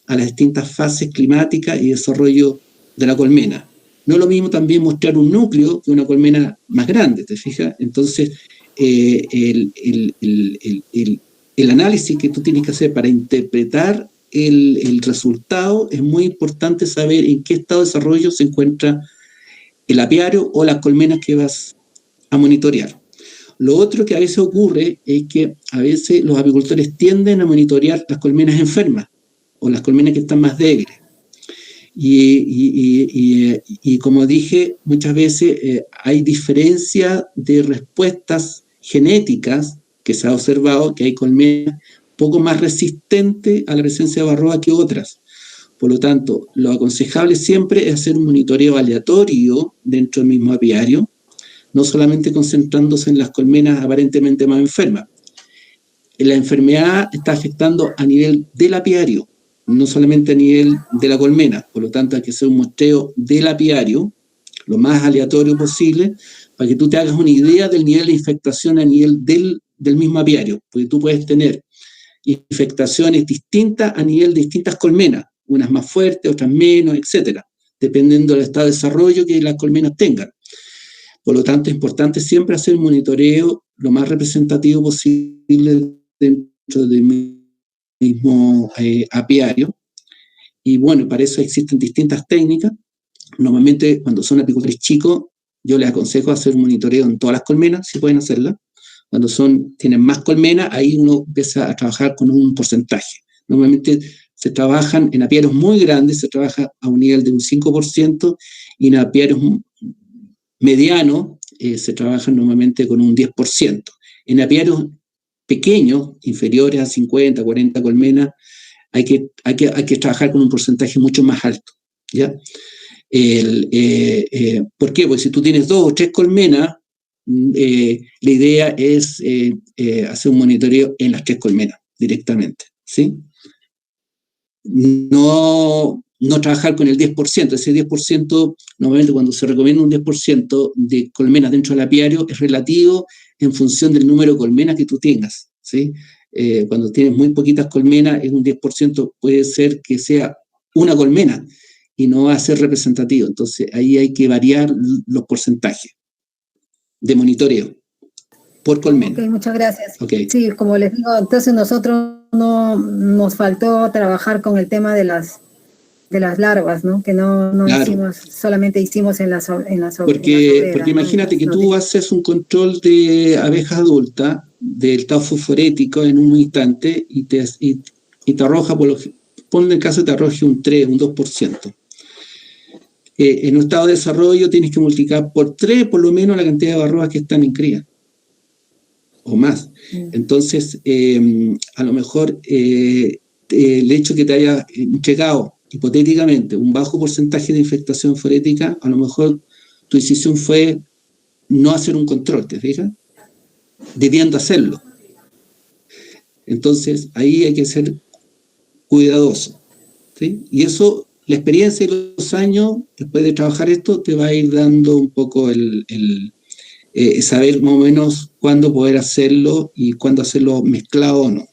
a las distintas fases climáticas y desarrollo de la colmena. No es lo mismo también mostrar un núcleo que una colmena más grande, ¿te fijas? Entonces, el análisis que tú tienes que hacer para interpretar el resultado, es muy importante saber en qué estado de desarrollo se encuentra el apiario o las colmenas que vas a monitorear. Lo otro que a veces ocurre es que a veces los apicultores tienden a monitorear las colmenas enfermas o las colmenas que están más débiles. Y como dije, muchas veces hay diferencia de respuestas genéticas que se ha observado que hay colmenas poco más resistentes a la presencia de varroa que otras. Por lo tanto, lo aconsejable siempre es hacer un monitoreo aleatorio dentro del mismo apiario, no solamente concentrándose en las colmenas aparentemente más enfermas. La enfermedad está afectando a nivel del apiario, no solamente a nivel de la colmena. Por lo tanto, hay que hacer un muestreo del apiario, lo más aleatorio posible, para que tú te hagas una idea del nivel de infectación a nivel del mismo apiario, porque tú puedes tener infectaciones distintas a nivel de distintas colmenas, unas más fuertes, otras menos, etcétera, dependiendo del estado de desarrollo que las colmenas tengan. Por lo tanto, es importante siempre hacer un monitoreo lo más representativo posible dentro del mismo apiario. Y bueno, para eso existen distintas técnicas. Normalmente, cuando son apicultores chicos, yo les aconsejo hacer un monitoreo en todas las colmenas, si pueden hacerla. Cuando tienen más colmenas, ahí uno empieza a trabajar con un porcentaje. Normalmente se trabajan en apiarios muy grandes, se trabaja a un nivel de un 5%, y en apiarios medianos se trabajan normalmente con un 10%. En apiarios pequeños, inferiores a 50, 40 colmenas, hay que trabajar con un porcentaje mucho más alto, ¿ya? ¿Por qué? Porque si tú tienes 2 o 3 colmenas, la idea es hacer un monitoreo en las 3 colmenas directamente, ¿sí? No trabajar con el 10%. Ese 10%, normalmente cuando se recomienda un 10% de colmenas dentro del apiario, es relativo en función del número de colmenas que tú tengas, ¿sí? Cuando tienes muy poquitas colmenas, en un 10% puede ser que sea una colmena y no va a ser representativo. Entonces, ahí hay que variar los porcentajes de monitoreo por colmena. Ok, muchas gracias. Okay. Sí, como les digo, entonces nosotros no nos faltó trabajar con el tema de las larvas, ¿no? Que no claro. Hicimos, solamente hicimos en las porque imagínate que tú haces un control de abejas adultas del estado fosforético en un instante y te arroja, ponle el caso, te arroje un 3, un 2%. En un estado de desarrollo tienes que multiplicar por 3 por lo menos la cantidad de varroas que están en cría, o más. Entonces, a lo mejor el hecho que te haya entregado hipotéticamente un bajo porcentaje de infectación forética, a lo mejor tu decisión fue no hacer un control, ¿te fijas? Debiendo hacerlo. Entonces, ahí hay que ser cuidadoso, ¿sí? Y eso la experiencia y los años, después de trabajar esto, te va a ir dando un poco saber más o menos cuándo poder hacerlo y cuándo hacerlo mezclado o no.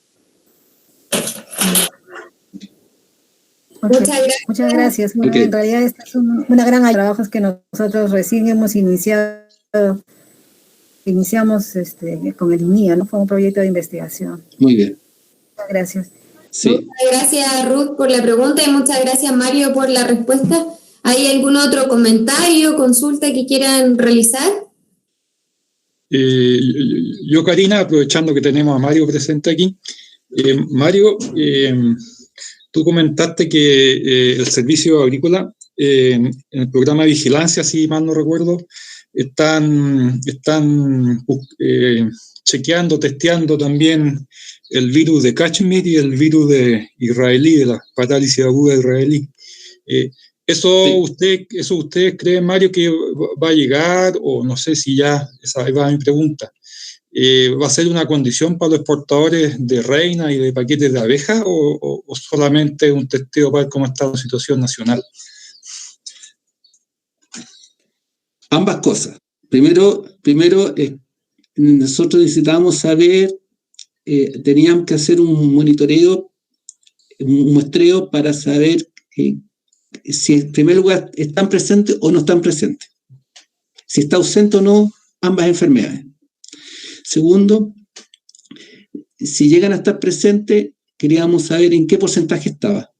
Muchas gracias. Bueno, en realidad esta es una gran área de trabajos que nosotros recién hemos iniciamos con el INIA, ¿no? Fue un proyecto de investigación. Muy bien. Muchas gracias. Sí. Muchas gracias, Ruth, por la pregunta y muchas gracias, Mario, por la respuesta. ¿Hay algún otro comentario, consulta que quieran realizar? Yo, Karina, aprovechando que tenemos a Mario presente aquí, Mario, tú comentaste que el servicio agrícola, en el programa de vigilancia, si mal no recuerdo, están chequeando, testeando también el virus de Kashmir y el virus de israelí, de la parálisis aguda israelí. ¿Eso ustedes creen, Mario, que va a llegar? O no sé si ya, esa va mi pregunta. ¿Va a ser una condición para los exportadores de reina y de paquetes de abeja o solamente un testeo para ver cómo está la situación nacional? Ambas cosas. Primero nosotros necesitábamos saber, teníamos que hacer un monitoreo, un muestreo para saber si en primer lugar están presentes o no están presentes. Si está ausente o no ambas enfermedades. Segundo, si llegan a estar presentes, queríamos saber en qué porcentaje estaba,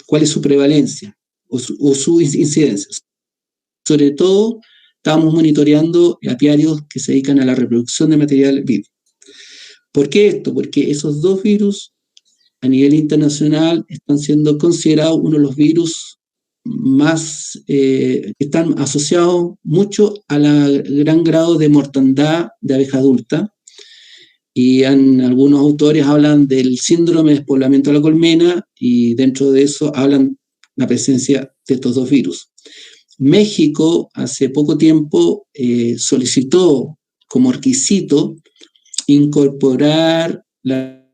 cuál es su prevalencia o su incidencia. Sobre todo, estábamos monitoreando apiarios que se dedican a la reproducción de material vivo. ¿Por qué esto? Porque esos dos virus a nivel internacional están siendo considerados uno de los virus más que están asociados mucho a la gran grado de mortandad de abeja adulta, y algunos autores hablan del síndrome de despoblamiento de la colmena, y dentro de eso hablan la presencia de estos dos virus. México hace poco tiempo solicitó como requisito incorporar la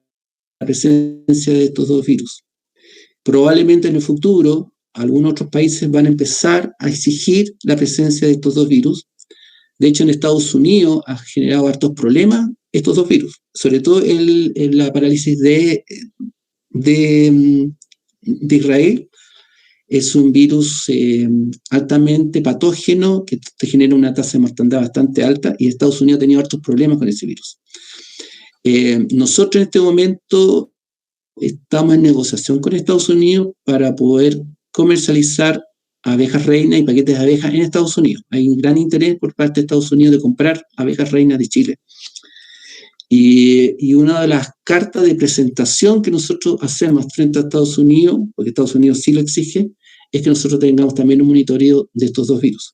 presencia de estos dos virus. Probablemente en el futuro algunos otros países van a empezar a exigir la presencia de estos dos virus. De hecho, en Estados Unidos ha generado hartos problemas estos dos virus, sobre todo la parálisis de Israel. Es un virus altamente patógeno que te genera una tasa de mortandad bastante alta, y Estados Unidos ha tenido hartos problemas con ese virus. Nosotros en este momento estamos en negociación con Estados Unidos para poder comercializar abejas reinas y paquetes de abejas en Estados Unidos. Hay un gran interés por parte de Estados Unidos de comprar abejas reinas de Chile. Y una de las cartas de presentación que nosotros hacemos frente a Estados Unidos, porque Estados Unidos sí lo exige, es que nosotros tengamos también un monitoreo de estos dos virus.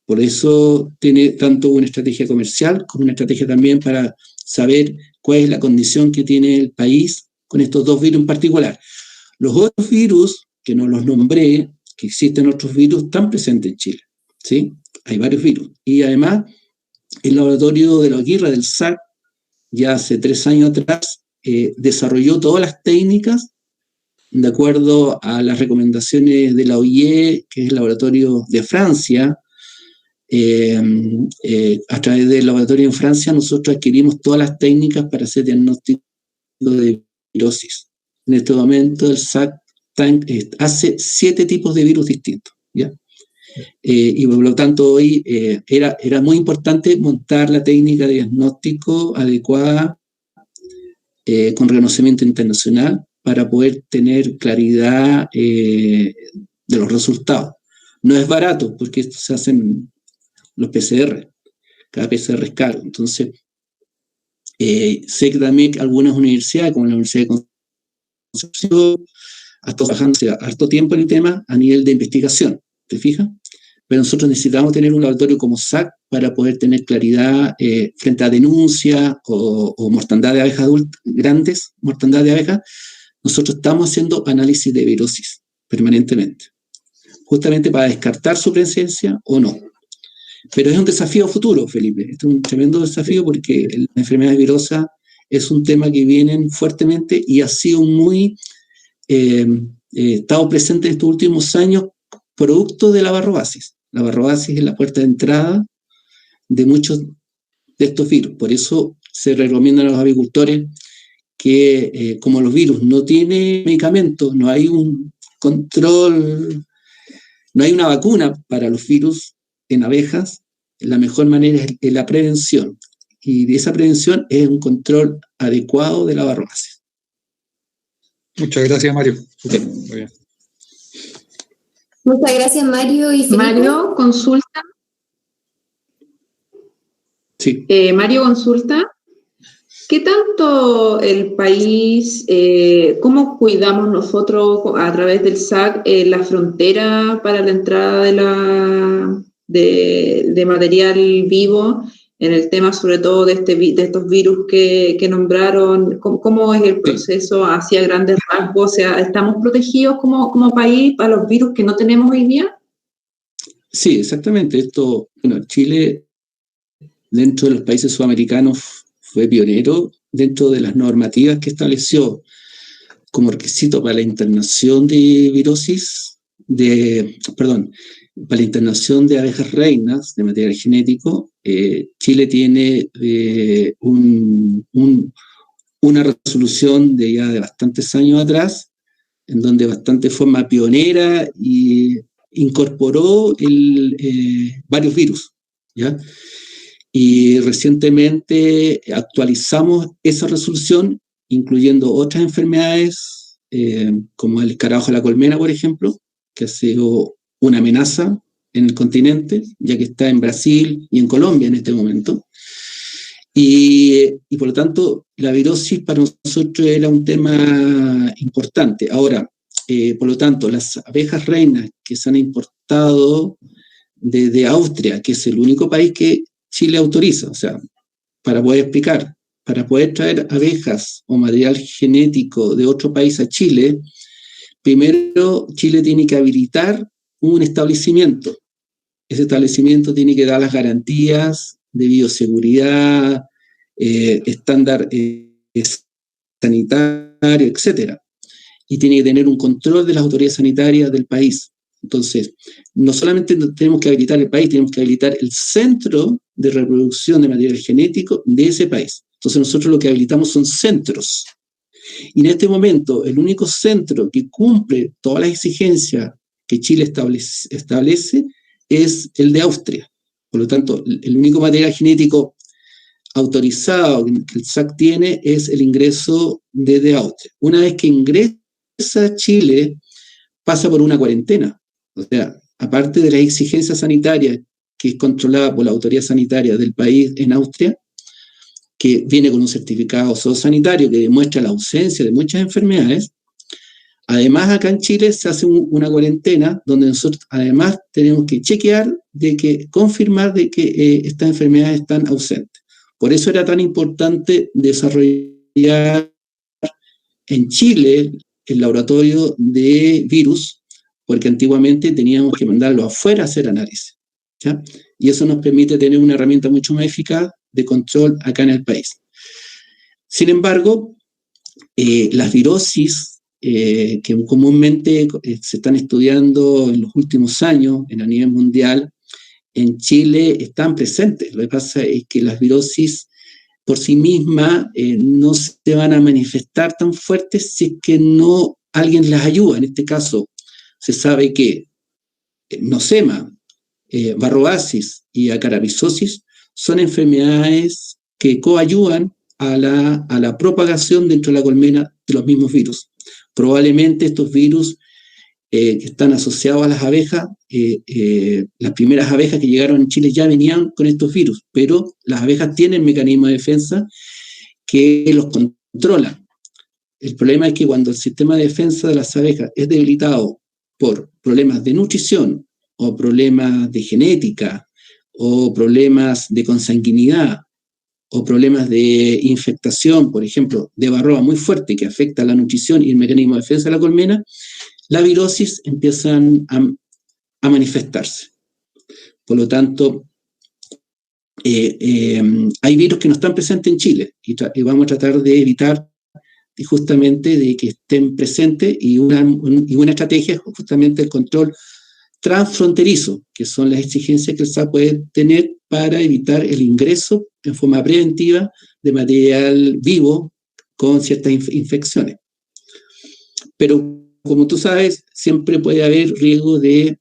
Por eso tiene tanto una estrategia comercial como una estrategia también para saber cuál es la condición que tiene el país con estos dos virus en particular. Los otros virus, que no los nombré, que existen otros virus, están presentes en Chile, ¿sí? Hay varios virus. Y además, el laboratorio de la Oquirra, del SAC, ya hace 3 años atrás, desarrolló todas las técnicas de acuerdo a las recomendaciones de la OIE, que es el laboratorio de Francia. A través del laboratorio en Francia, nosotros adquirimos todas las técnicas para hacer diagnóstico de virosis. En este momento, el SAC hace 7 tipos de virus distintos, ¿ya? Y por lo tanto hoy era muy importante montar la técnica de diagnóstico adecuada con reconocimiento internacional para poder tener claridad de los resultados. No es barato porque esto se hacen los PCR, cada PCR es caro. Entonces sé que también algunas universidades, como la Universidad de Concepción, ha estado trabajando harto tiempo en el tema a nivel de investigación, ¿te fijas? Pero nosotros necesitamos tener un laboratorio como SAC para poder tener claridad frente a denuncias o mortandad de abejas adultas, grandes mortandad de abejas. Nosotros estamos haciendo análisis de virosis permanentemente, justamente para descartar su presencia o no. Pero es un desafío futuro, Felipe. Este es un tremendo desafío porque la enfermedad virosa es un tema que viene fuertemente y ha sido muy estado presente en estos últimos años producto de la barrobasis. La barrobasis es la puerta de entrada de muchos de estos virus. Por eso se recomienda a los avicultores que como los virus no tienen medicamentos, no hay un control, no hay una vacuna para los virus en abejas, la mejor manera es la prevención. Y de esa prevención es un control adecuado de la barrobasis. Muchas gracias, Mario. Muy bien. Muchas gracias, Mario y Felipe. Mario, consulta. Sí. Mario, consulta. ¿Qué tanto el país, cómo cuidamos nosotros a través del SAC la frontera para la entrada de material vivo en el tema sobre todo de estos virus que nombraron? ¿Cómo es el proceso hacia grandes rasgos? O sea, ¿estamos protegidos como país para los virus que no tenemos hoy día? Sí, exactamente. Chile, dentro de los países sudamericanos, fue pionero dentro de las normativas que estableció como requisito para la internación de virosis, para la internación de abejas reinas de material genético. Chile tiene una resolución de ya de bastantes años atrás, en donde bastante forma pionera y incorporó varios virus, ¿ya? Y recientemente actualizamos esa resolución, incluyendo otras enfermedades, como el escarabajo de la colmena, por ejemplo, que ha sido una amenaza en el continente, ya que está en Brasil y en Colombia en este momento. Y por lo tanto, la virosis para nosotros era un tema importante. Ahora, por lo tanto, las abejas reinas que se han importado desde Austria, que es el único país que Chile autoriza, o sea, para poder explicar, para poder traer abejas o material genético de otro país a Chile, primero Chile tiene que habilitar un establecimiento. Ese establecimiento tiene que dar las garantías de bioseguridad, estándar sanitario, etc. Y tiene que tener un control de las autoridades sanitarias del país. Entonces, no solamente tenemos que habilitar el país, tenemos que habilitar el centro de reproducción de material genético de ese país. Entonces, nosotros lo que habilitamos son centros. Y en este momento, el único centro que cumple todas las exigencias que Chile establece es el de Austria. Por lo tanto, el único material genético autorizado que el SAC tiene es el ingreso desde Austria. Una vez que ingresa a Chile, pasa por una cuarentena. O sea, aparte de las exigencias sanitarias que es controlada por la autoridad sanitaria del país en Austria, que viene con un certificado zoosanitario que demuestra la ausencia de muchas enfermedades, además acá en Chile se hace una cuarentena donde nosotros además tenemos que confirmar de que estas enfermedades están ausentes. Por eso era tan importante desarrollar en Chile el laboratorio de virus, porque antiguamente teníamos que mandarlo afuera a hacer análisis, ¿ya? Y eso nos permite tener una herramienta mucho más eficaz de control acá en el país. Sin embargo, las virosis que comúnmente se están estudiando en los últimos años a nivel mundial, en Chile están presentes. Lo que pasa es que las virosis por sí mismas no se van a manifestar tan fuertes si es que no alguien las ayuda. En este caso, se sabe que nosema, barrobasis y acarabizosis son enfermedades que coayudan a la propagación dentro de la colmena de los mismos virus. Probablemente estos virus que están asociados a las abejas, las primeras abejas que llegaron en Chile ya venían con estos virus, pero las abejas tienen mecanismos de defensa que los controlan. El problema es que cuando el sistema de defensa de las abejas es debilitado por problemas de nutrición o problemas de genética o problemas de consanguinidad o problemas de infectación, por ejemplo, de varroa muy fuerte que afecta a la nutrición y el mecanismo de defensa de la colmena, la virosis empiezan a manifestarse. Por lo tanto, hay virus que no están presentes en Chile y vamos a tratar de evitar justamente de que estén presentes y una estrategia es justamente el control transfronterizo, que son las exigencias que el SAC puede tener para evitar el ingreso en forma preventiva de material vivo con ciertas infecciones. Pero, como tú sabes, siempre puede haber riesgo de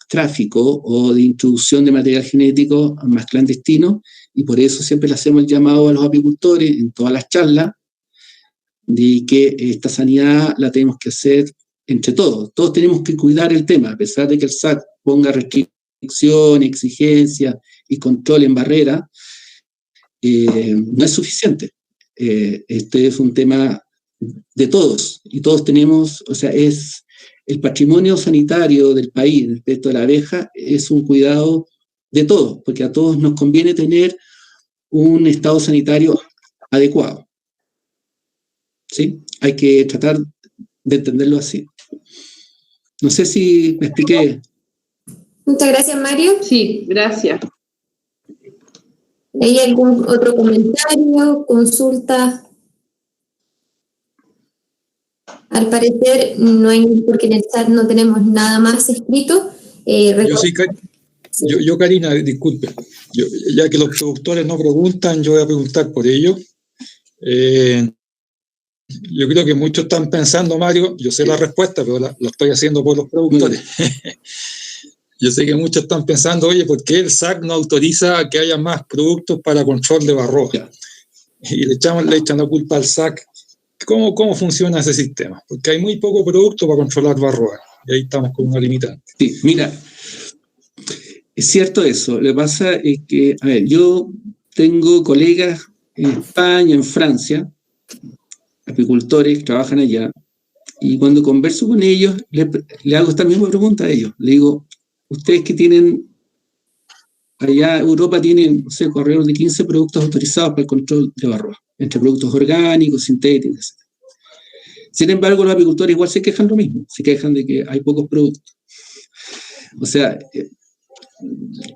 tráfico o de introducción de material genético más clandestino, y por eso siempre le hacemos el llamado a los apicultores en todas las charlas de que esta sanidad la tenemos que hacer entre todos. Todos tenemos que cuidar el tema, a pesar de que el SAC ponga restricciones, exigencias y control en barrera, no es suficiente. Este es un tema de todos, y todos tenemos, o sea, es el patrimonio sanitario del país respecto a la abeja, es un cuidado de todos, porque a todos nos conviene tener un estado sanitario adecuado. ¿Sí? Hay que tratar de entenderlo así. No sé si me expliqué. Muchas gracias, Mario. Sí, gracias. ¿Hay algún otro comentario, consulta? Al parecer no hay, porque en el chat no tenemos nada más escrito. Yo, Karina, disculpe. Ya que los productores no preguntan, yo voy a preguntar por ello. Yo creo que muchos están pensando, Mario, yo sé la respuesta, pero lo estoy haciendo por los productores. Yo sé que muchos están pensando, oye, ¿por qué el SAC no autoriza que haya más productos para control de varroa? Y le echan la culpa al SAC. ¿Cómo funciona ese sistema? Porque hay muy poco producto para controlar varroa, y ahí estamos con una limitante. Sí, mira, es cierto eso. Lo que pasa es que, a ver, yo tengo colegas en España, en Francia, apicultores que trabajan allá, y cuando converso con ellos, le hago esta misma pregunta a ellos. Le digo, ustedes que tienen, allá Europa tiene, no sé, alrededor de 15 productos autorizados para el control de varroa, entre productos orgánicos, sintéticos, etc. Sin embargo, los apicultores igual se quejan lo mismo, se quejan de que hay pocos productos. O sea,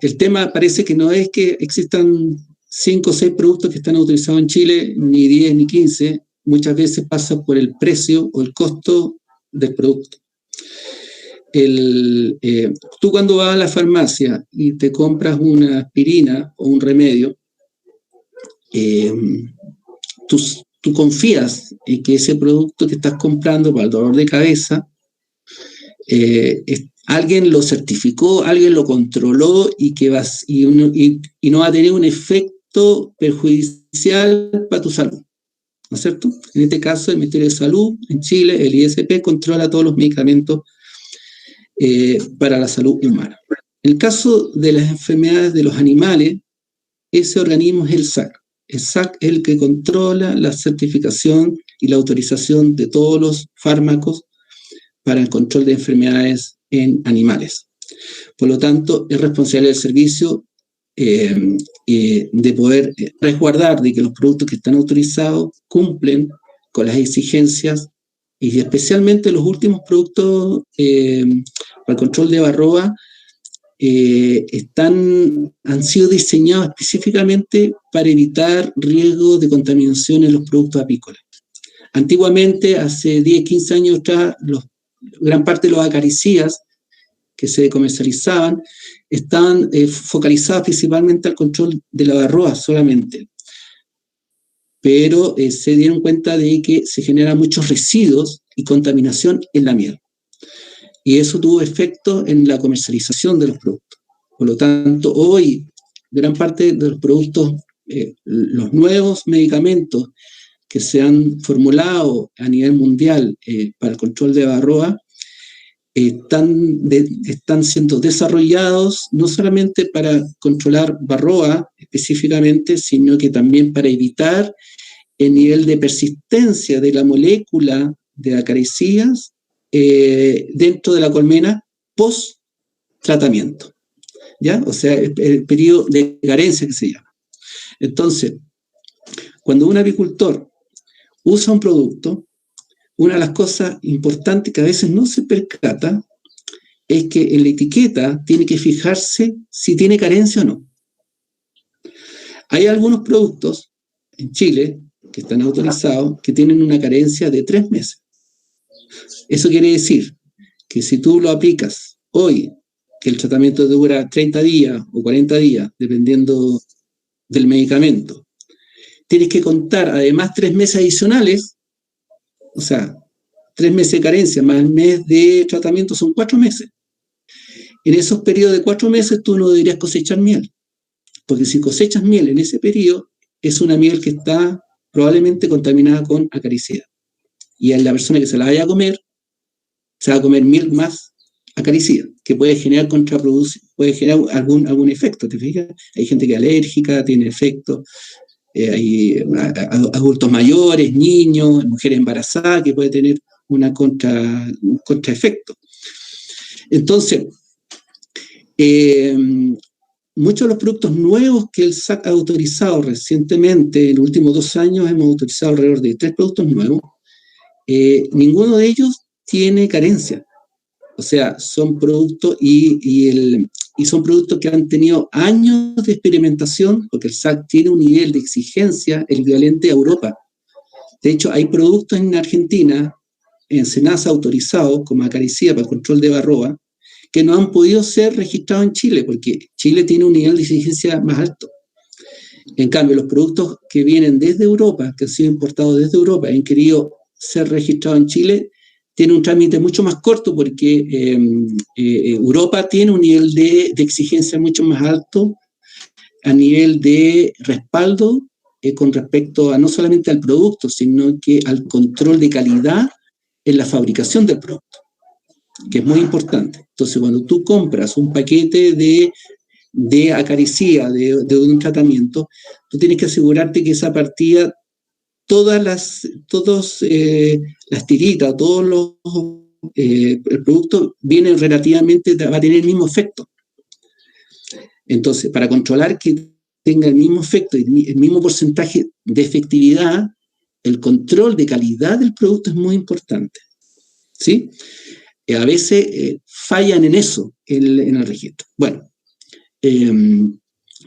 el tema parece que no es que existan 5 o 6 productos que están autorizados en Chile, ni 10 ni 15, muchas veces pasa por el precio o el costo del producto. Tú cuando vas a la farmacia y te compras una aspirina o un remedio, tú confías en que ese producto que estás comprando para el dolor de cabeza, alguien lo certificó, alguien lo controló y no va a tener un efecto perjudicial para tu salud, ¿no es cierto? En este caso, el Ministerio de Salud en Chile, el ISP, controla todos los medicamentos para la salud humana. En el caso de las enfermedades de los animales, ese organismo es el SAC. El SAC es el que controla la certificación y la autorización de todos los fármacos para el control de enfermedades en animales. Por lo tanto, es responsable del servicio de poder resguardar de que los productos que están autorizados cumplen con las exigencias, y especialmente los últimos productos para el control de varroa han sido diseñados específicamente para evitar riesgo de contaminación en los productos apícolas. Antiguamente, hace 10, 15 años atrás, gran parte de los acaricidas que se comercializaban estaban focalizados principalmente al control de la varroa solamente. Pero se dieron cuenta de que se generan muchos residuos y contaminación en la miel. Y eso tuvo efecto en la comercialización de los productos. Por lo tanto, hoy, gran parte de los productos, los nuevos medicamentos que se han formulado a nivel mundial para el control de varroa, están siendo desarrollados no solamente para controlar varroa específicamente, sino que también para evitar el nivel de persistencia de la molécula de acaricidas dentro de la colmena post-tratamiento, ¿ya? O sea, el periodo de carencia que se llama. Entonces, cuando un apicultor usa un producto, una de las cosas importantes que a veces no se percata es que en la etiqueta tiene que fijarse si tiene carencia o no. Hay algunos productos en Chile que están autorizados que tienen una carencia de 3 meses. Eso quiere decir que si tú lo aplicas hoy, que el tratamiento dura 30 días o 40 días, dependiendo del medicamento, tienes que contar además 3 meses adicionales, o sea, 3 meses de carencia más el mes de tratamiento son 4 meses. En esos periodos de 4 meses tú no deberías cosechar miel, porque si cosechas miel en ese periodo, es una miel que está probablemente contaminada con acaricida. Y a la persona que se la vaya a comer, se va a comer miel más acaricida, que puede generar puede generar algún efecto, ¿te fijas? Hay gente que es alérgica, tiene efectos, hay adultos mayores, niños, mujeres embarazadas, que puede tener un contraefecto. Entonces, muchos de los productos nuevos que el SAC ha autorizado recientemente, en los últimos 2 años hemos autorizado alrededor de 3 productos nuevos, ninguno de ellos tiene carencia. O sea, son productos y son productos que han tenido años de experimentación, porque el SAC tiene un nivel de exigencia equivalente a Europa. De hecho, hay productos en Argentina, en SENASA autorizados, como acaricida para el control de varroa, que no han podido ser registrados en Chile, porque Chile tiene un nivel de exigencia más alto. En cambio, los productos que vienen desde Europa, que han sido importados desde Europa, y han querido ser registrados en Chile, tiene un trámite mucho más corto porque Europa tiene un nivel de exigencia mucho más alto a nivel de respaldo con respecto a no solamente al producto, sino que al control de calidad en la fabricación del producto, que es muy importante. Entonces, cuando tú compras un paquete de acaricida, de un tratamiento, tú tienes que asegurarte que esa partida, todas las tiritas, el producto viene relativamente, va a tener el mismo efecto. Entonces, para controlar que tenga el mismo efecto y el mismo porcentaje de efectividad, el control de calidad del producto es muy importante, ¿sí? A veces fallan en eso, en el registro. Bueno,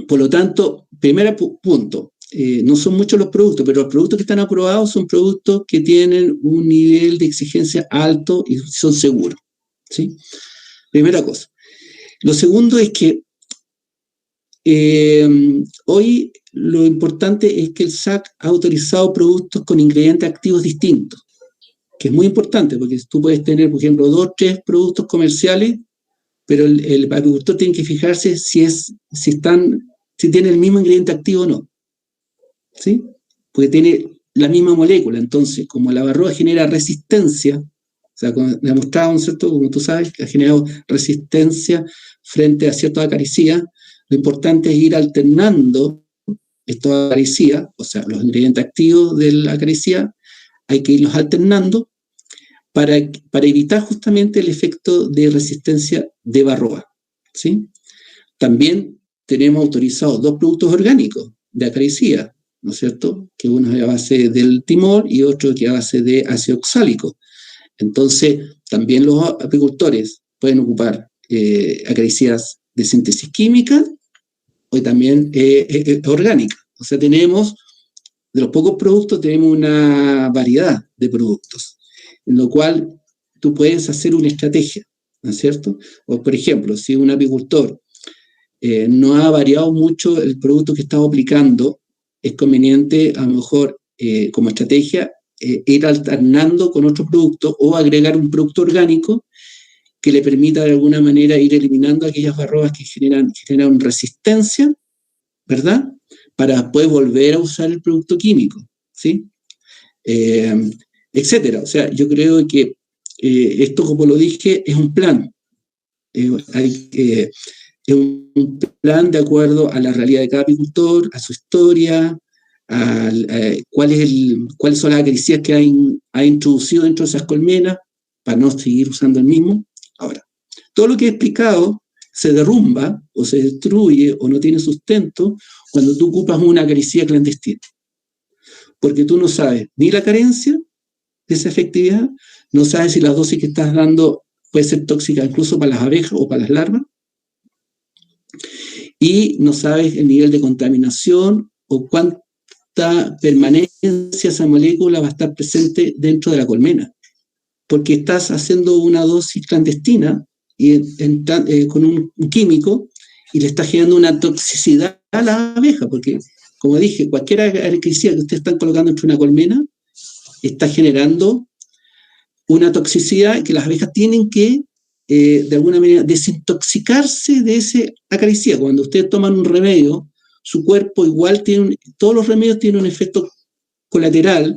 por lo tanto, primer punto, no son muchos los productos, pero los productos que están aprobados son productos que tienen un nivel de exigencia alto y son seguros, ¿sí? Primera cosa. Lo segundo es que hoy lo importante es que el SAC ha autorizado productos con ingredientes activos distintos, que es muy importante, porque tú puedes tener, por ejemplo, 2 o 3 productos comerciales, pero el agricultor tiene que fijarse si tiene el mismo ingrediente activo o no, ¿sí? Porque tiene la misma molécula. Entonces, como la varroa genera resistencia, o sea, demostrado, ¿cierto? Como tú sabes, que ha generado resistencia frente a ciertas acaricidas, lo importante es ir alternando estas acaricidas, o sea, los ingredientes activos de la acaricida, hay que irlos alternando para evitar justamente el efecto de resistencia de varroa, ¿sí? También tenemos autorizados 2 productos orgánicos de acaricida, ¿no es cierto? Que uno es a base del timol y otro que es a base de ácido oxálico. Entonces, también los apicultores pueden ocupar acaricidas de síntesis química o también orgánica. O sea, tenemos, de los pocos productos, tenemos una variedad de productos, en lo cual tú puedes hacer una estrategia, ¿no es cierto? O, por ejemplo, si un apicultor no ha variado mucho el producto que está aplicando, es conveniente, a lo mejor, como estrategia, ir alternando con otro producto o agregar un producto orgánico que le permita de alguna manera ir eliminando aquellas varroas que generan resistencia, ¿verdad? Para después volver a usar el producto químico, ¿sí? Etcétera. O sea, yo creo que esto, como lo dije, es un plan. Es un plan de acuerdo a la realidad de cada apicultor, a su historia, cuáles son las acaricidas que ha introducido dentro de esas colmenas, para no seguir usando el mismo. Ahora, todo lo que he explicado se derrumba o se destruye o no tiene sustento cuando tú ocupas una acaricida clandestina. Porque tú no sabes ni la carencia de esa efectividad, no sabes si la dosis que estás dando puede ser tóxica incluso para las abejas o para las larvas, y no sabes el nivel de contaminación o permanencia, esa molécula va a estar presente dentro de la colmena, porque estás haciendo una dosis clandestina y con un químico y le estás generando una toxicidad a la abeja, porque, como dije, cualquier acaricida que ustedes están colocando dentro de una colmena está generando una toxicidad que las abejas tienen que, de alguna manera, desintoxicarse de ese acaricida. Cuando ustedes toman un remedio, su cuerpo igual todos los remedios tienen un efecto colateral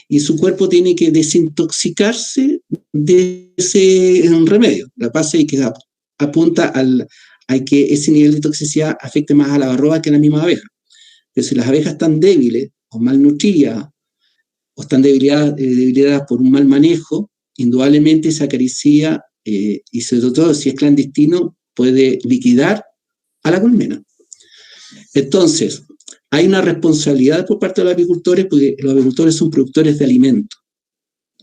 y su cuerpo tiene que desintoxicarse de ese remedio. La base es que apunta a que ese nivel de toxicidad afecte más a la varroa que a la misma abeja. Pero si las abejas están débiles o malnutridas o están debilitadas por un mal manejo, indudablemente esa acaricida, y sobre todo si es clandestino, puede liquidar a la colmena. Entonces, hay una responsabilidad por parte de los apicultores, porque los apicultores son productores de alimentos.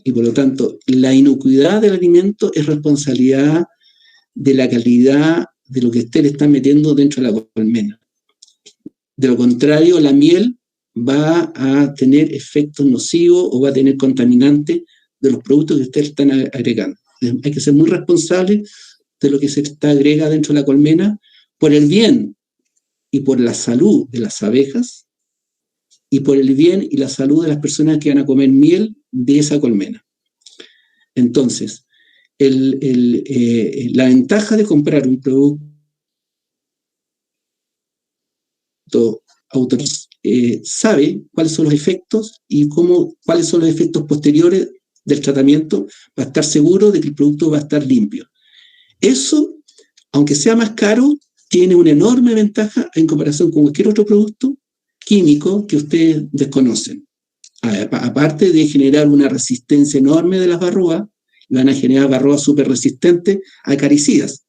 Y por lo tanto, la inocuidad del alimento es responsabilidad de la calidad de lo que usted le está metiendo dentro de la colmena. De lo contrario, la miel va a tener efectos nocivos o va a tener contaminantes de los productos que ustedes están agregando. Hay que ser muy responsable de lo que se agrega dentro de la colmena por el bien y por la salud de las abejas y por el bien y la salud de las personas que van a comer miel de esa colmena. Entonces, la ventaja de comprar un producto autorizado, sabe cuáles son los efectos y cuáles son los efectos posteriores del tratamiento para estar seguro de que el producto va a estar limpio. Eso, aunque sea más caro, tiene una enorme ventaja en comparación con cualquier otro producto químico que ustedes desconocen. Aparte de generar una resistencia enorme de las varroas, van a generar varroas súper resistentes a acaricidas,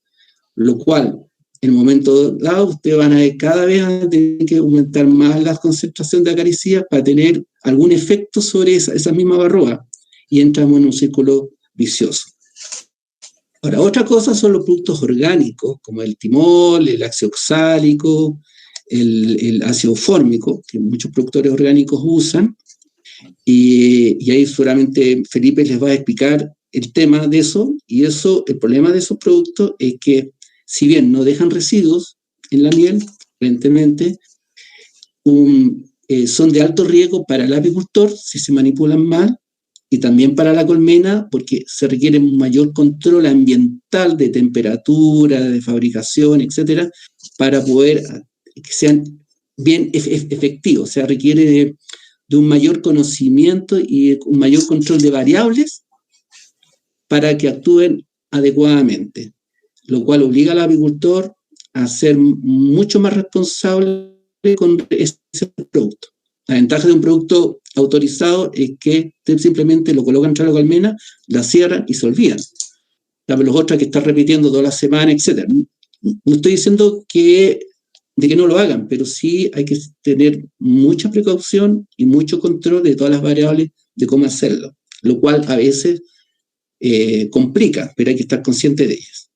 lo cual, en el momento dado, ustedes van a ver cada vez a tener que aumentar más la concentración de acaricidas para tener algún efecto sobre esa misma varroa, y entramos en un círculo vicioso. Ahora, otra cosa son los productos orgánicos, como el timol, el ácido oxálico, el ácido fórmico, que muchos productores orgánicos usan, y ahí seguramente Felipe les va a explicar el tema de eso, y el problema de esos productos es que, si bien no dejan residuos en la miel, aparentemente, son de alto riesgo para el apicultor si se manipulan mal, y también para la colmena, porque se requiere un mayor control ambiental de temperatura, de fabricación, etcétera, para poder que sean bien efectivos. O sea, requiere de un mayor conocimiento y un mayor control de variables para que actúen adecuadamente, lo cual obliga al apicultor a ser mucho más responsable con ese producto. La ventaja de un producto autorizado es que simplemente lo colocan entre la colmena, la cierran y se olvidan. Los otros que están repitiendo toda la semana, etc. No estoy diciendo de que no lo hagan, pero sí hay que tener mucha precaución y mucho control de todas las variables de cómo hacerlo, lo cual a veces complica, pero hay que estar consciente de ellas.